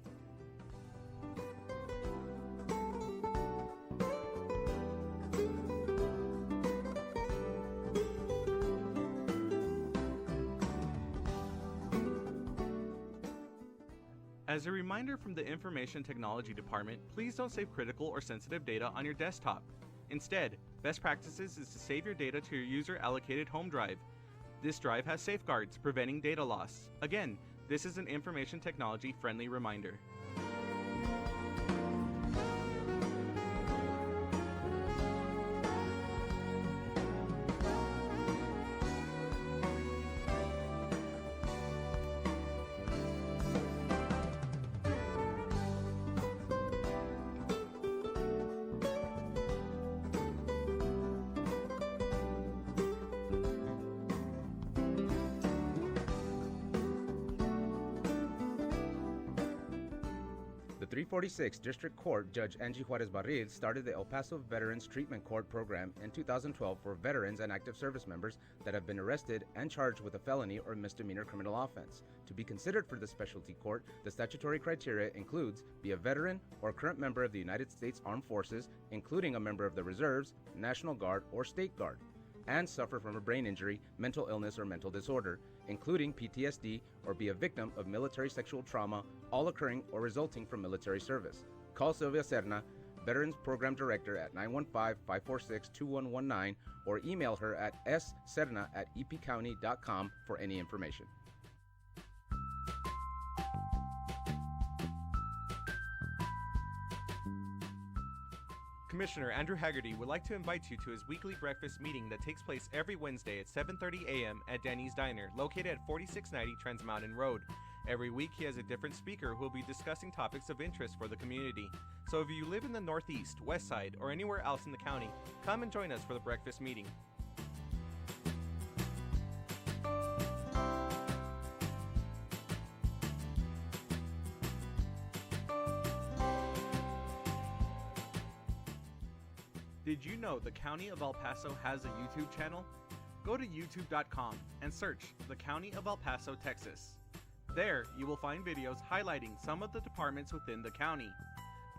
As a reminder from the Information Technology Department, please don't save critical or sensitive data on your desktop. Instead, best practices is to save your data to your user-allocated home drive. This drive has safeguards preventing data loss. Again, this is an information technology-friendly reminder. The 346 District Court Judge Angie Juarez Barril started the El Paso Veterans Treatment Court program in 2012 for veterans and active service members that have been arrested and charged with a felony or misdemeanor criminal offense. To be considered for the specialty court, the statutory criteria includes be a veteran or current member of the United States Armed Forces, including a member of the Reserves, National Guard, or State Guard, and suffer from a brain injury, mental illness, or mental disorder, including PTSD, or be a victim of military sexual trauma, all occurring or resulting from military service. Call Sylvia Serna, Veterans Program Director at 915-546-2119, or email her at sserna@epcounty.com for any information. Commissioner Andrew Haggerty would like to invite you to his weekly breakfast meeting that takes place every Wednesday at 7:30 a.m. at Denny's Diner, located at 4690 Trans Mountain Road. Every week he has a different speaker who will be discussing topics of interest for the community. So if you live in the Northeast, West Side, or anywhere else in the county, come and join us for the breakfast meeting. Did you know the County of El Paso has a YouTube channel? Go to youtube.com and search the County of El Paso, Texas. There, you will find videos highlighting some of the departments within the county.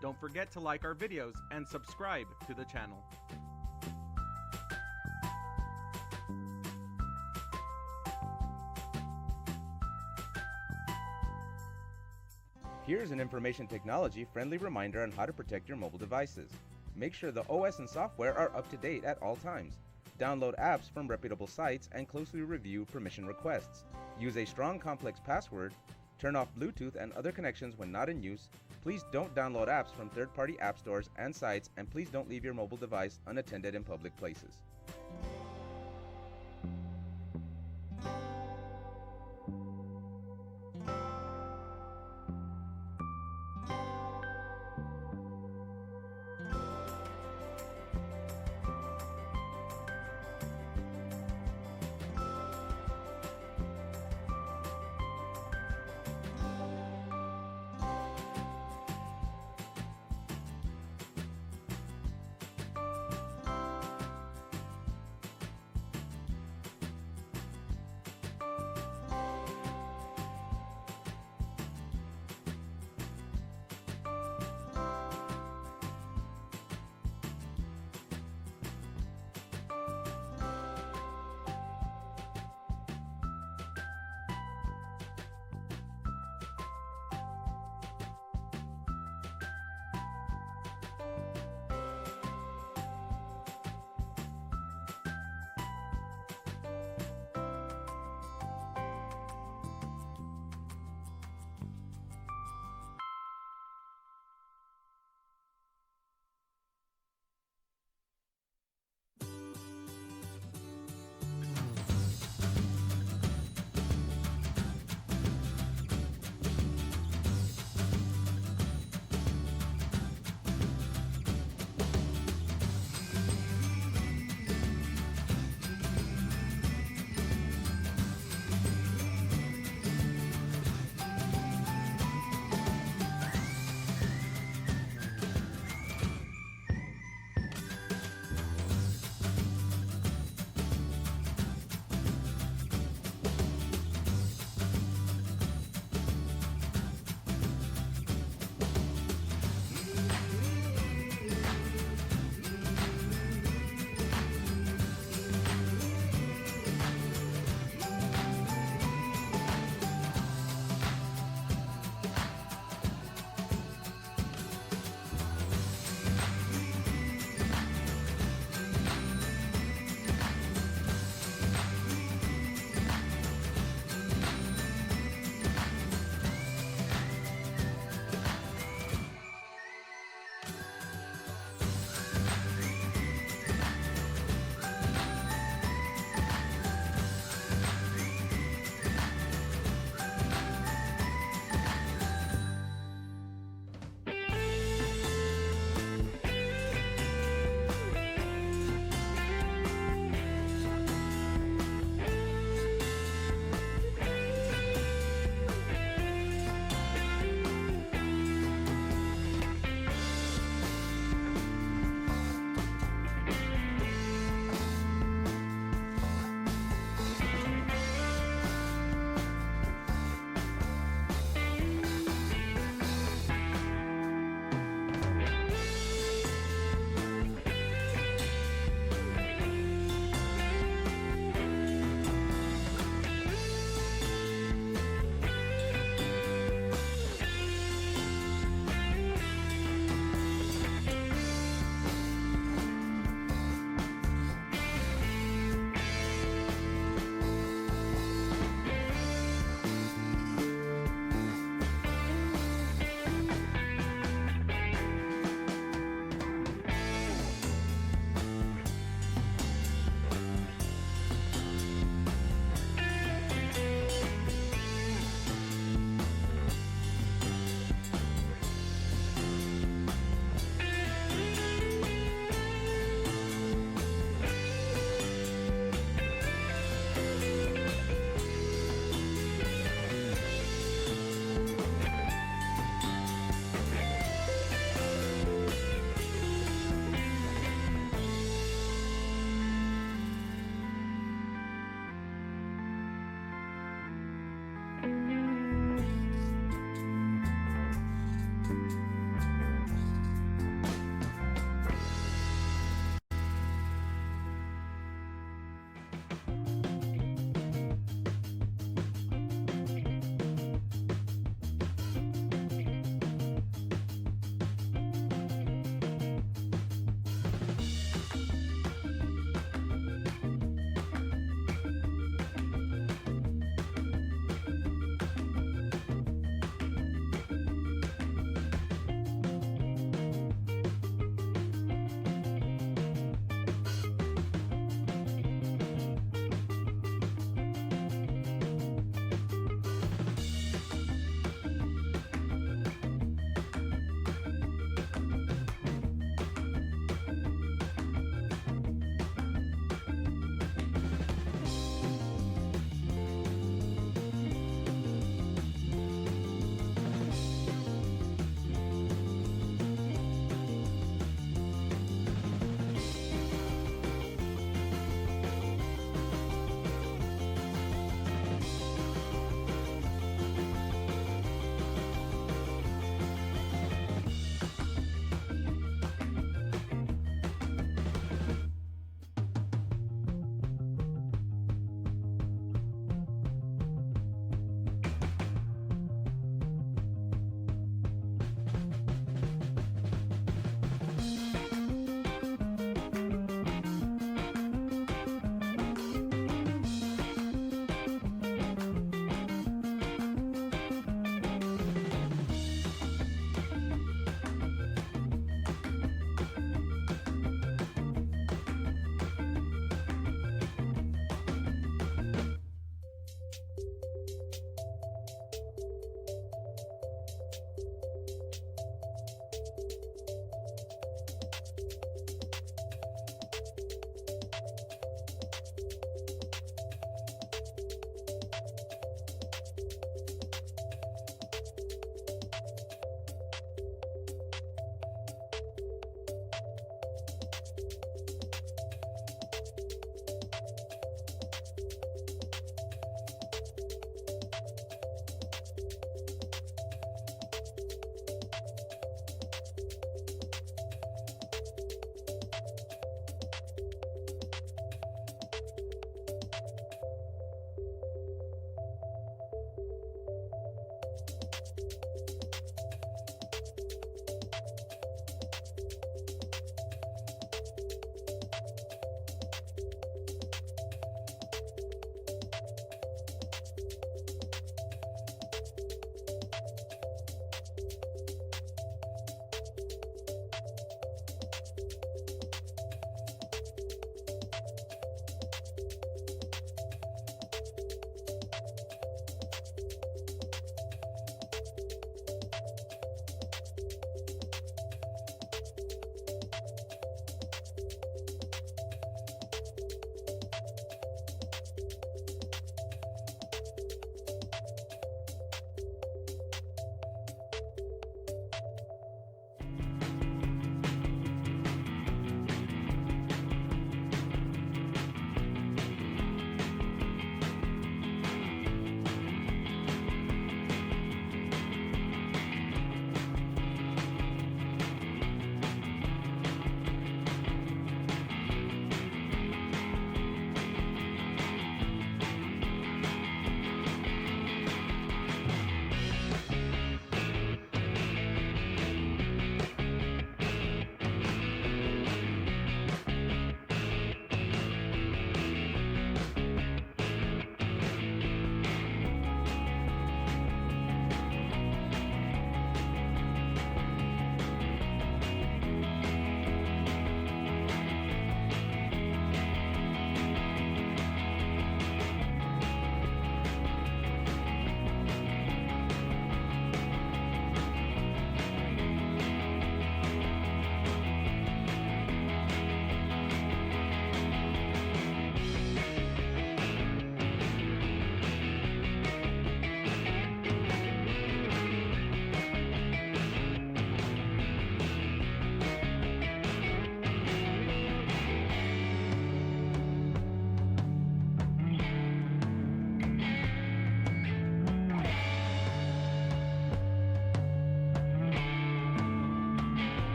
Don't forget to like our videos and subscribe to the channel. Here's an information technology friendly reminder on how to protect your mobile devices. Make sure the OS and software are up to date at all times. Download apps from reputable sites and closely review permission requests. Use a strong complex password. Turn off Bluetooth and other connections when not in use. Please don't download apps from third-party app stores and sites, and please don't leave your mobile device unattended in public places.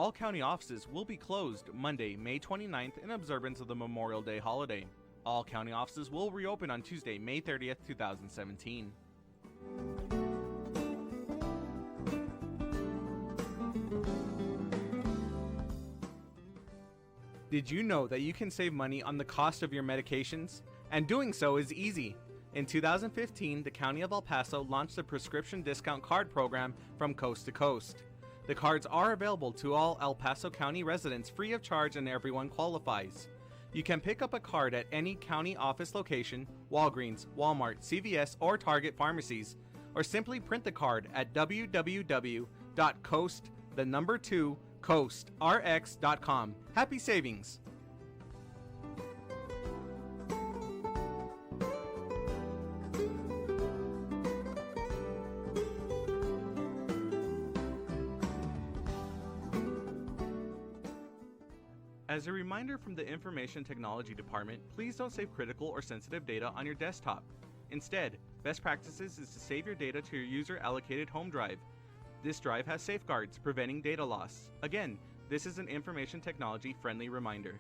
all county offices will be closed Monday, May 29th in observance of the Memorial Day holiday. All county offices will reopen on Tuesday, May 30th, 2017. Did you know that you can save money on the cost of your medications? And doing so is easy. In 2015, the County of El Paso launched the prescription discount card program from coast to coast. The cards are available to all El Paso County residents free of charge and everyone qualifies. You can pick up a card at any county office location, Walgreens, Walmart, CVS, or Target pharmacies, or simply print the card at www.coastrx.com. Happy savings! As a reminder from the Information Technology Department, please don't save critical or sensitive data on your desktop. Instead, best practices is to save your data to your user-allocated home drive. This drive has safeguards preventing data loss. Again, this is an information technology-friendly reminder.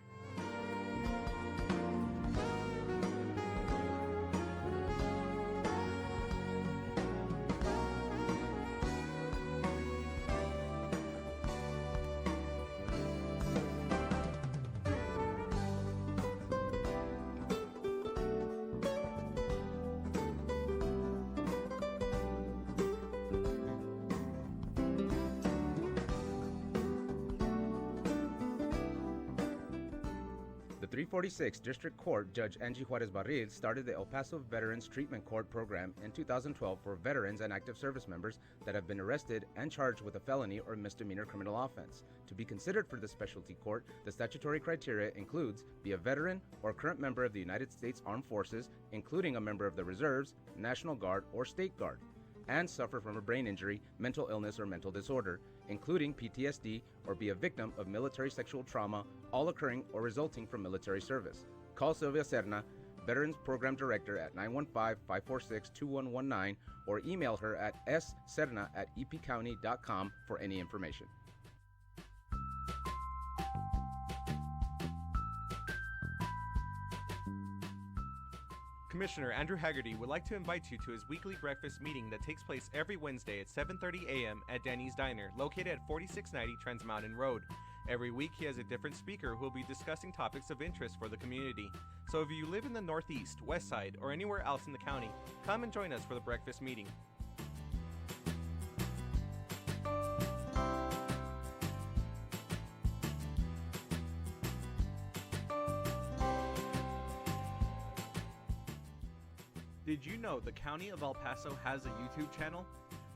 The 346th District Court Judge Angie Juarez Barril started the El Paso Veterans Treatment Court program in 2012 for veterans and active service members that have been arrested and charged with a felony or misdemeanor criminal offense. To be considered for the specialty court, the statutory criteria includes be a veteran or current member of the United States Armed Forces, including a member of the Reserves, National Guard, or State Guard, and suffer from a brain injury, mental illness, or mental disorder, including PTSD, or be a victim of military sexual trauma, all occurring or resulting from military service. Call Sylvia Serna, Veterans Program Director at 915-546-2119, or email her at sserna@epcounty.com for any information. Commissioner Andrew Haggerty would like to invite you to his weekly breakfast meeting that takes place every Wednesday at 7:30 a.m. at Denny's Diner, located at 4690 Trans Mountain Road. Every week he has a different speaker who will be discussing topics of interest for the community. So if you live in the Northeast, West Side, or anywhere else in the county, come and join us for the breakfast meeting. Did you know the County of El Paso has a YouTube channel?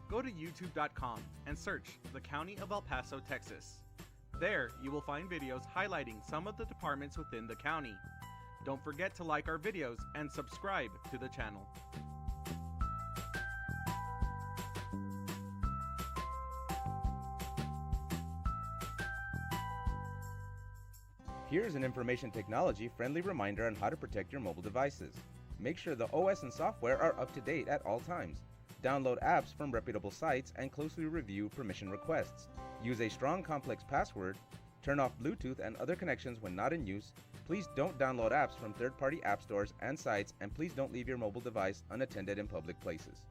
Go to youtube.com and search the County of El Paso, Texas. There, you will find videos highlighting some of the departments within the county. Don't forget to like our videos and subscribe to the channel. Here's an information technology friendly reminder on how to protect your mobile devices. Make sure the OS and software are up to date at all times. Download apps from reputable sites and closely review permission requests. Use a strong complex password. Turn off Bluetooth and other connections when not in use. Please don't download apps from third-party app stores and sites, and please don't leave your mobile device unattended in public places.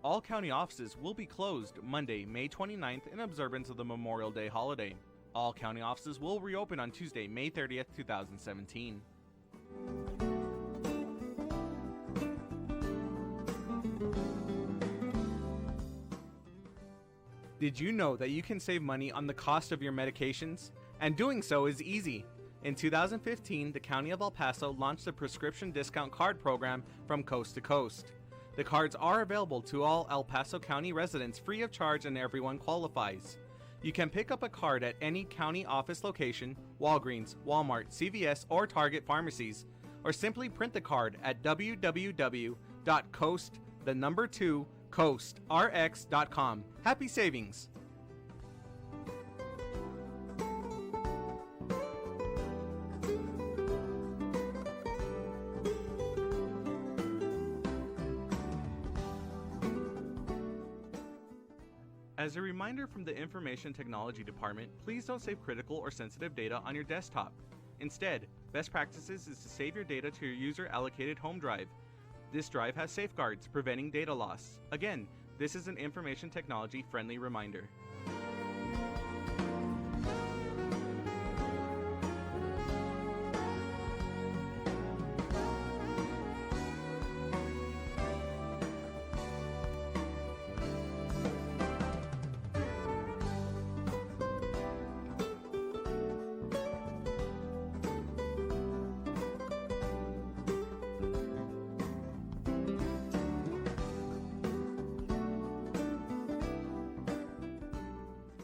All county offices will be closed Monday, May 29th in observance of the Memorial Day holiday. All county offices will reopen on Tuesday, May 30th, 2017. Did you know that you can save money on the cost of your medications? And doing so is easy. In 2015, the County of El Paso launched a prescription discount card program from coast to coast. The cards are available to all El Paso County residents free of charge and everyone qualifies. You can pick up a card at any county office location, Walgreens, Walmart, CVS, or Target pharmacies, or simply print the card at www.coastrx.com. Happy savings! As a reminder from the Information Technology Department, please don't save critical or sensitive data on your desktop. Instead, best practices is to save your data to your user-allocated home drive. This drive has safeguards preventing data loss. Again, this is an information technology-friendly reminder.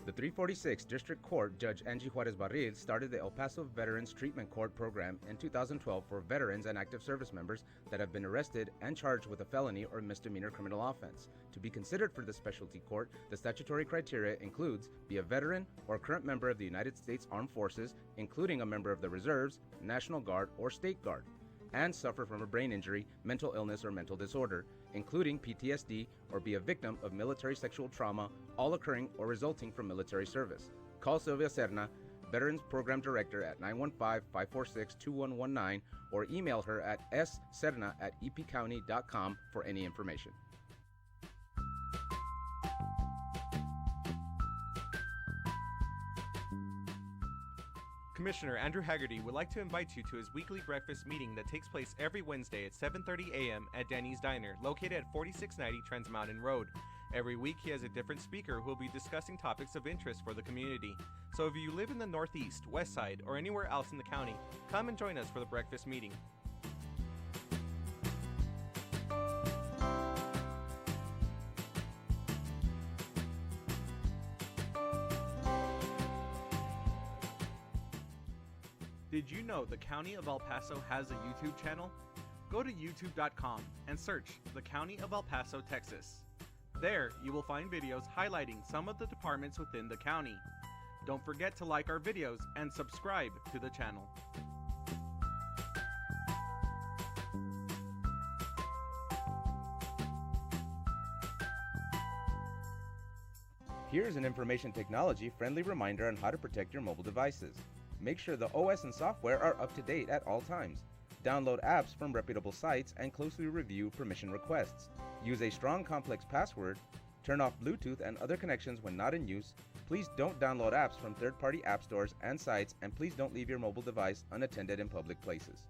The 346 District Court Judge Angie Juarez Barril started the El Paso Veterans Treatment Court program in 2012 for veterans and active service members that have been arrested and charged with a felony or misdemeanor criminal offense. To be considered for the specialty court, the statutory criteria includes be a veteran or current member of the United States Armed Forces, including a member of the Reserves, National Guard, or State Guard, and suffer from a brain injury, mental illness, or mental disorder, including PTSD, or be a victim of military sexual trauma, all occurring or resulting from military service. Call Sylvia Serna, Veterans Program Director at 915-546-2119, or email her at sserna@epcounty.com for any information. Commissioner Andrew Haggerty would like to invite you to his weekly breakfast meeting that takes place every Wednesday at 7:30 a.m. at Danny's Diner, located at 4690 Trans Mountain Road. Every week he has a different speaker who will be discussing topics of interest for the community. So if you live in the Northeast, West Side, or anywhere else in the county, come and join us for the breakfast meeting. Did you know the County of El Paso has a YouTube channel? Go to youtube.com and search the County of El Paso, Texas. There, you will find videos highlighting some of the departments within the county. Don't forget to like our videos and subscribe to the channel. Here's an information technology friendly reminder on how to protect your mobile devices. Make sure the OS and software are up to date at all times. Download apps from reputable sites and closely review permission requests. Use a strong complex password. Turn off Bluetooth and other connections when not in use. Please don't download apps from third-party app stores and sites, and please don't leave your mobile device unattended in public places.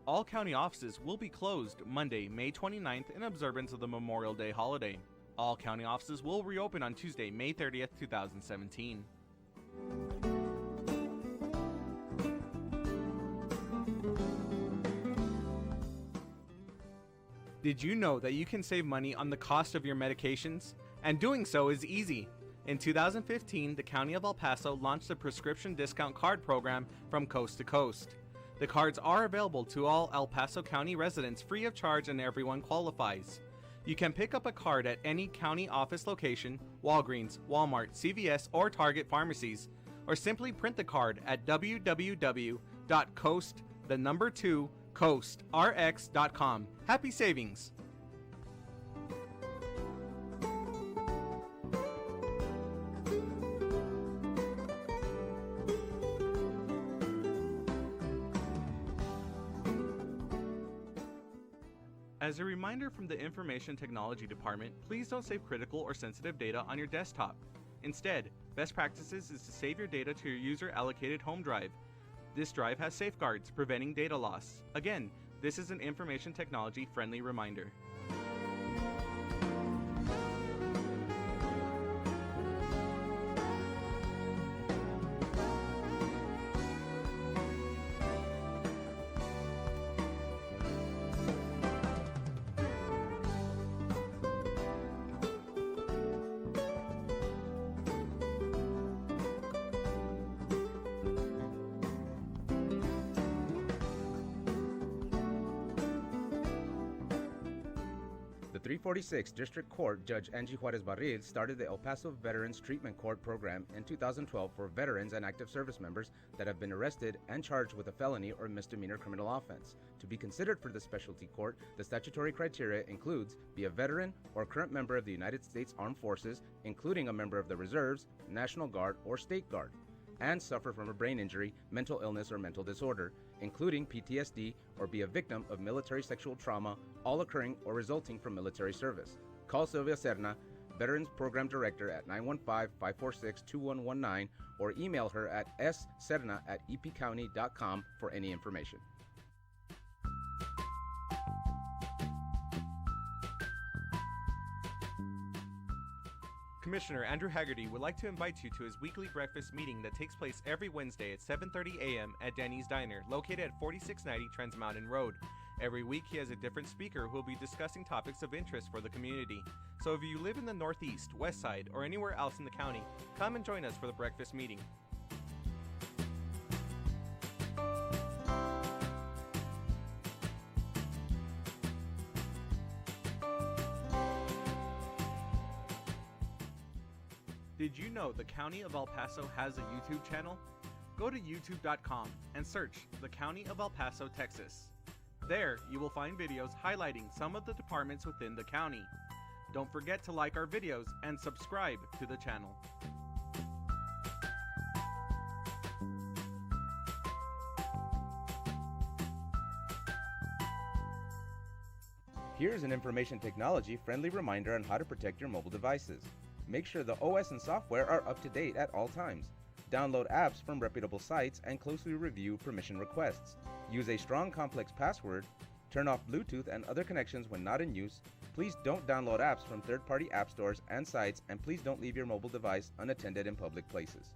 All county offices will be closed Monday, May 29th in observance of the Memorial Day holiday. All county offices will reopen on Tuesday, May 30th, 2017. Did you know that you can save money on the cost of your medications? And doing so is easy. In 2015, the County of El Paso launched the prescription discount card program from coast to coast. The cards are available to all El Paso County residents free of charge and everyone qualifies. You can pick up a card at any county office location, Walgreens, Walmart, CVS, or Target pharmacies, or simply print the card at www.coastrx.com. Happy savings! As a reminder from the Information Technology Department, please don't save critical or sensitive data on your desktop. Instead, best practices is to save your data to your user-allocated home drive. This drive has safeguards preventing data loss. Again, this is an information technology-friendly reminder. The 346th District Court Judge Angie Juarez Barril started the El Paso Veterans Treatment Court program in 2012 for veterans and active service members that have been arrested and charged with a felony or misdemeanor criminal offense. To be considered for the specialty court, the statutory criteria includes be a veteran or current member of the United States Armed Forces, including a member of the Reserves, National Guard, or State Guard, and suffer from a brain injury, mental illness, or mental disorder, including PTSD, or be a victim of military sexual trauma, all occurring or resulting from military service. Call Sylvia Serna, Veterans Program Director at 915-546-2119, or email her at sserna@epcounty.com for any information. Commissioner Andrew Haggerty would like to invite you to his weekly breakfast meeting that takes place every Wednesday at 7:30 a.m. at Denny's Diner, located at 4690 Trans Mountain Road. Every week he has a different speaker who will be discussing topics of interest for the community. So if you live in the Northeast, West Side, or anywhere else in the county, come and join us for the breakfast meeting. Did you know the County of El Paso has a YouTube channel? Go to youtube.com and search the County of El Paso, Texas. There, you will find videos highlighting some of the departments within the county. Don't forget to like our videos and subscribe to the channel. Here's an information technology friendly reminder on how to protect your mobile devices. Make sure the OS and software are up to date at all times. Download apps from reputable sites and closely review permission requests. Use a strong complex password. Turn off Bluetooth and other connections when not in use. Please don't download apps from third-party app stores and sites, and please don't leave your mobile device unattended in public places.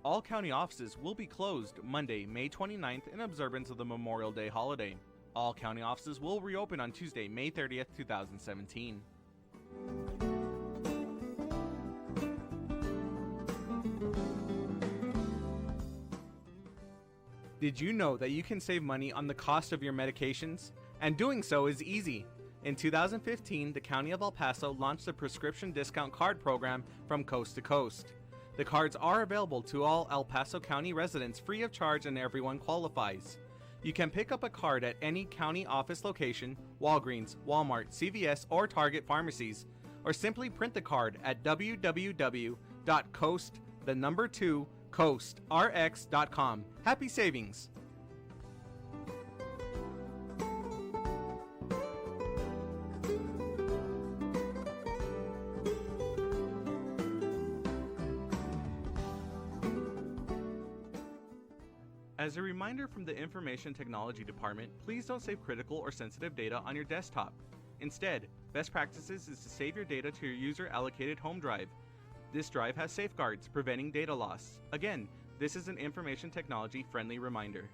all county offices will be closed Monday, May 29th in observance of the Memorial Day holiday. All county offices will reopen on Tuesday, May 30th, 2017. Did you know that you can save money on the cost of your medications? And doing so is easy. In 2015, the County of El Paso launched the prescription discount card program from coast to coast. The cards are available to all El Paso County residents free of charge and everyone qualifies. You can pick up a card at any county office location, Walgreens, Walmart, CVS, or Target pharmacies, or simply print the card at www.coastrx.com. Happy savings! As a reminder from the Information Technology Department, please don't save critical or sensitive data on your desktop. Instead, best practices is to save your data to your user-allocated home drive. This drive has safeguards preventing data loss. Again, this is an information technology-friendly reminder.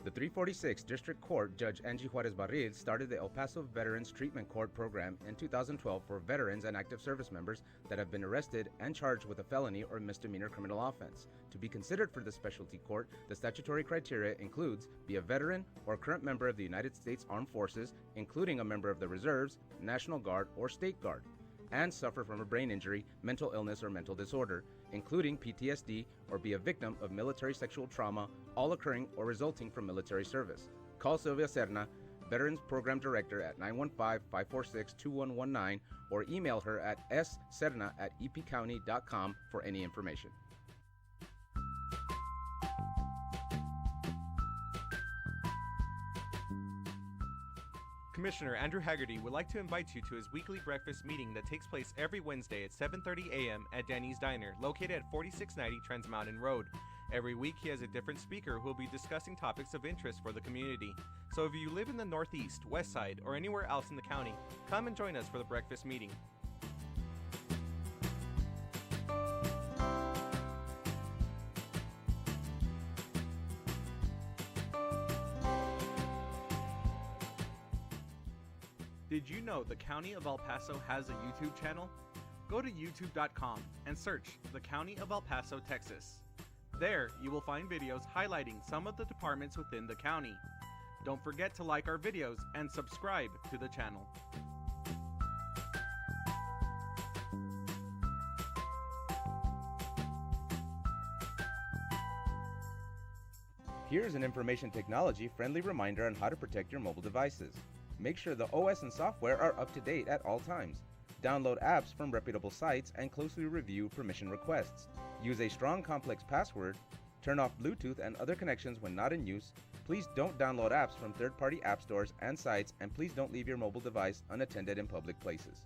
The 346 District Court Judge Angie Juarez Barril started the El Paso Veterans Treatment Court program in 2012 for veterans and active service members that have been arrested and charged with a felony or misdemeanor criminal offense. To be considered for the specialty court, the statutory criteria includes be a veteran or current member of the United States Armed Forces, including a member of the Reserves, National Guard, or State Guard, and suffer from a brain injury, mental illness, or mental disorder, including PTSD, or be a victim of military sexual trauma, all occurring or resulting from military service. Call Sylvia Serna, Veterans Program Director at 915-546-2119, or email her at sserna@epcounty.com for any information. Commissioner Andrew Haggerty would like to invite you to his weekly breakfast meeting that takes place every Wednesday at 7:30 a.m. at Denny's Diner, located at 4690 Trans Mountain Road. Every week he has a different speaker who will be discussing topics of interest for the community. So if you live in the Northeast, West Side, or anywhere else in the county, come and join us for the breakfast meeting. Did you know the County of El Paso has a YouTube channel? Go to youtube.com and search the County of El Paso, Texas. There, you will find videos highlighting some of the departments within the county. Don't forget to like our videos and subscribe to the channel. Here's an information technology friendly reminder on how to protect your mobile devices. Make sure the OS and software are up to date at all times. Download apps from reputable sites and closely review permission requests. Use a strong complex password. Turn off Bluetooth and other connections when not in use. Please don't download apps from third-party app stores and sites, and please don't leave your mobile device unattended in public places.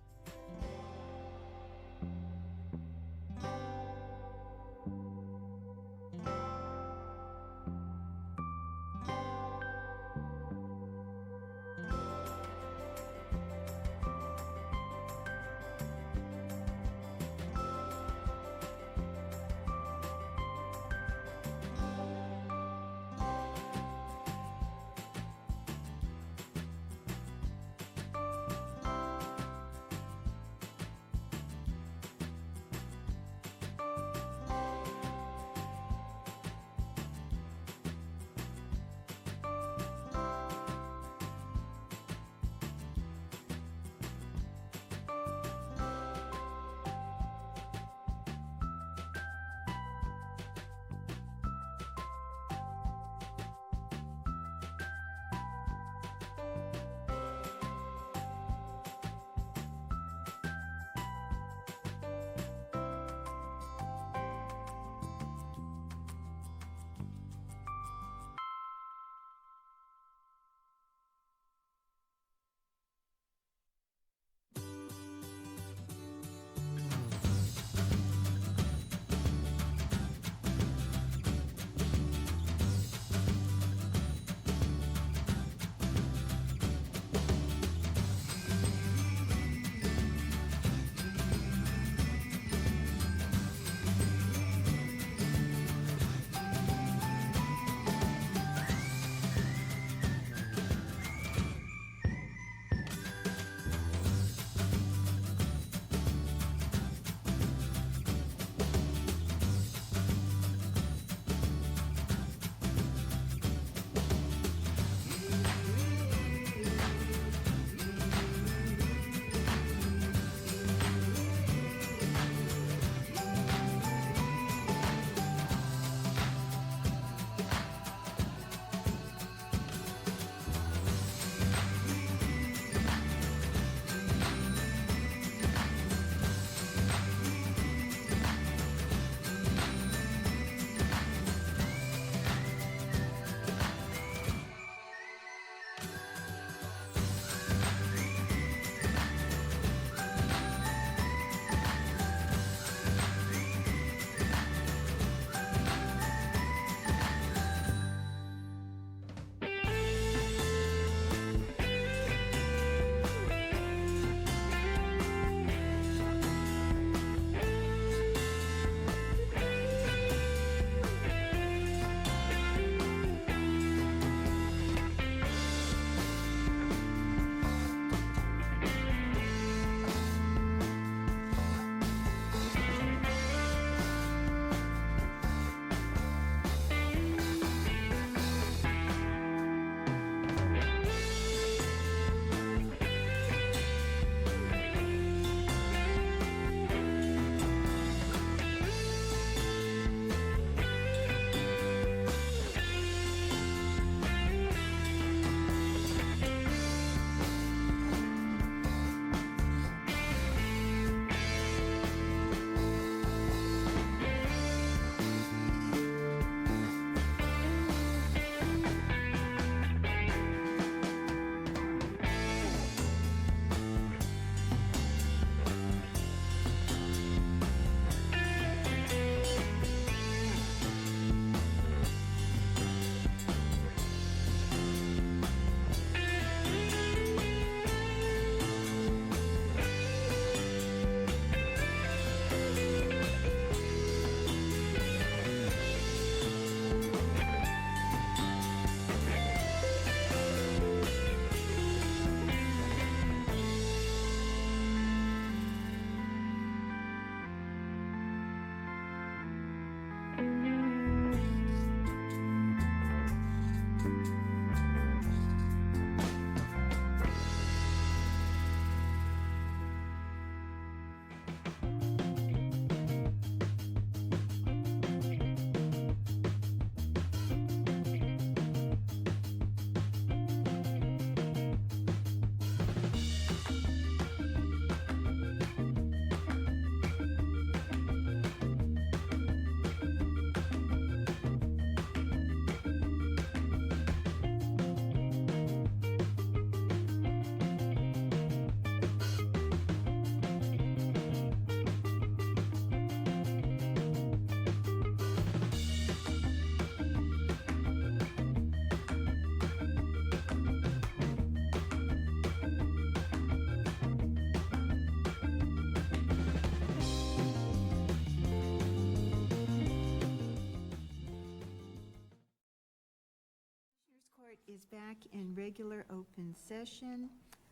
is back in regular open session.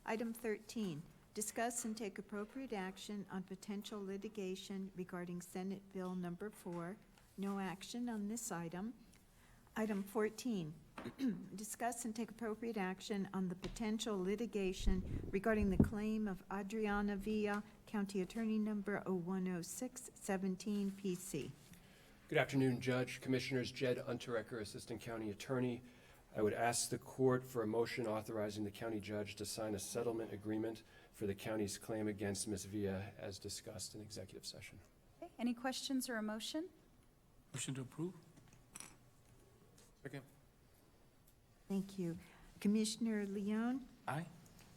Item 13, discuss and take appropriate action on potential litigation regarding Senate Bill Number 4. No action on this item. Item 14, discuss and take appropriate action on the potential litigation regarding the claim of Adriana Villa, County Attorney Number 010617 PC. Good afternoon, Judge, Commissioners. Jed Unterrecker, Assistant County Attorney. I would ask the court for a motion authorizing the county judge to sign a settlement agreement for the county's claim against Ms. Villa as discussed in executive session. Okay, any questions or a motion? Motion to approve? Second. Thank you. Commissioner Leone? Aye.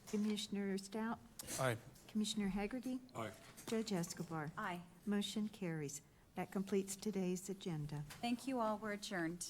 Commissioner Stout? Aye. Commissioner Haggerty? Aye. Judge Escobar? Aye. Motion carries. That completes today's agenda. Thank you all. We're adjourned.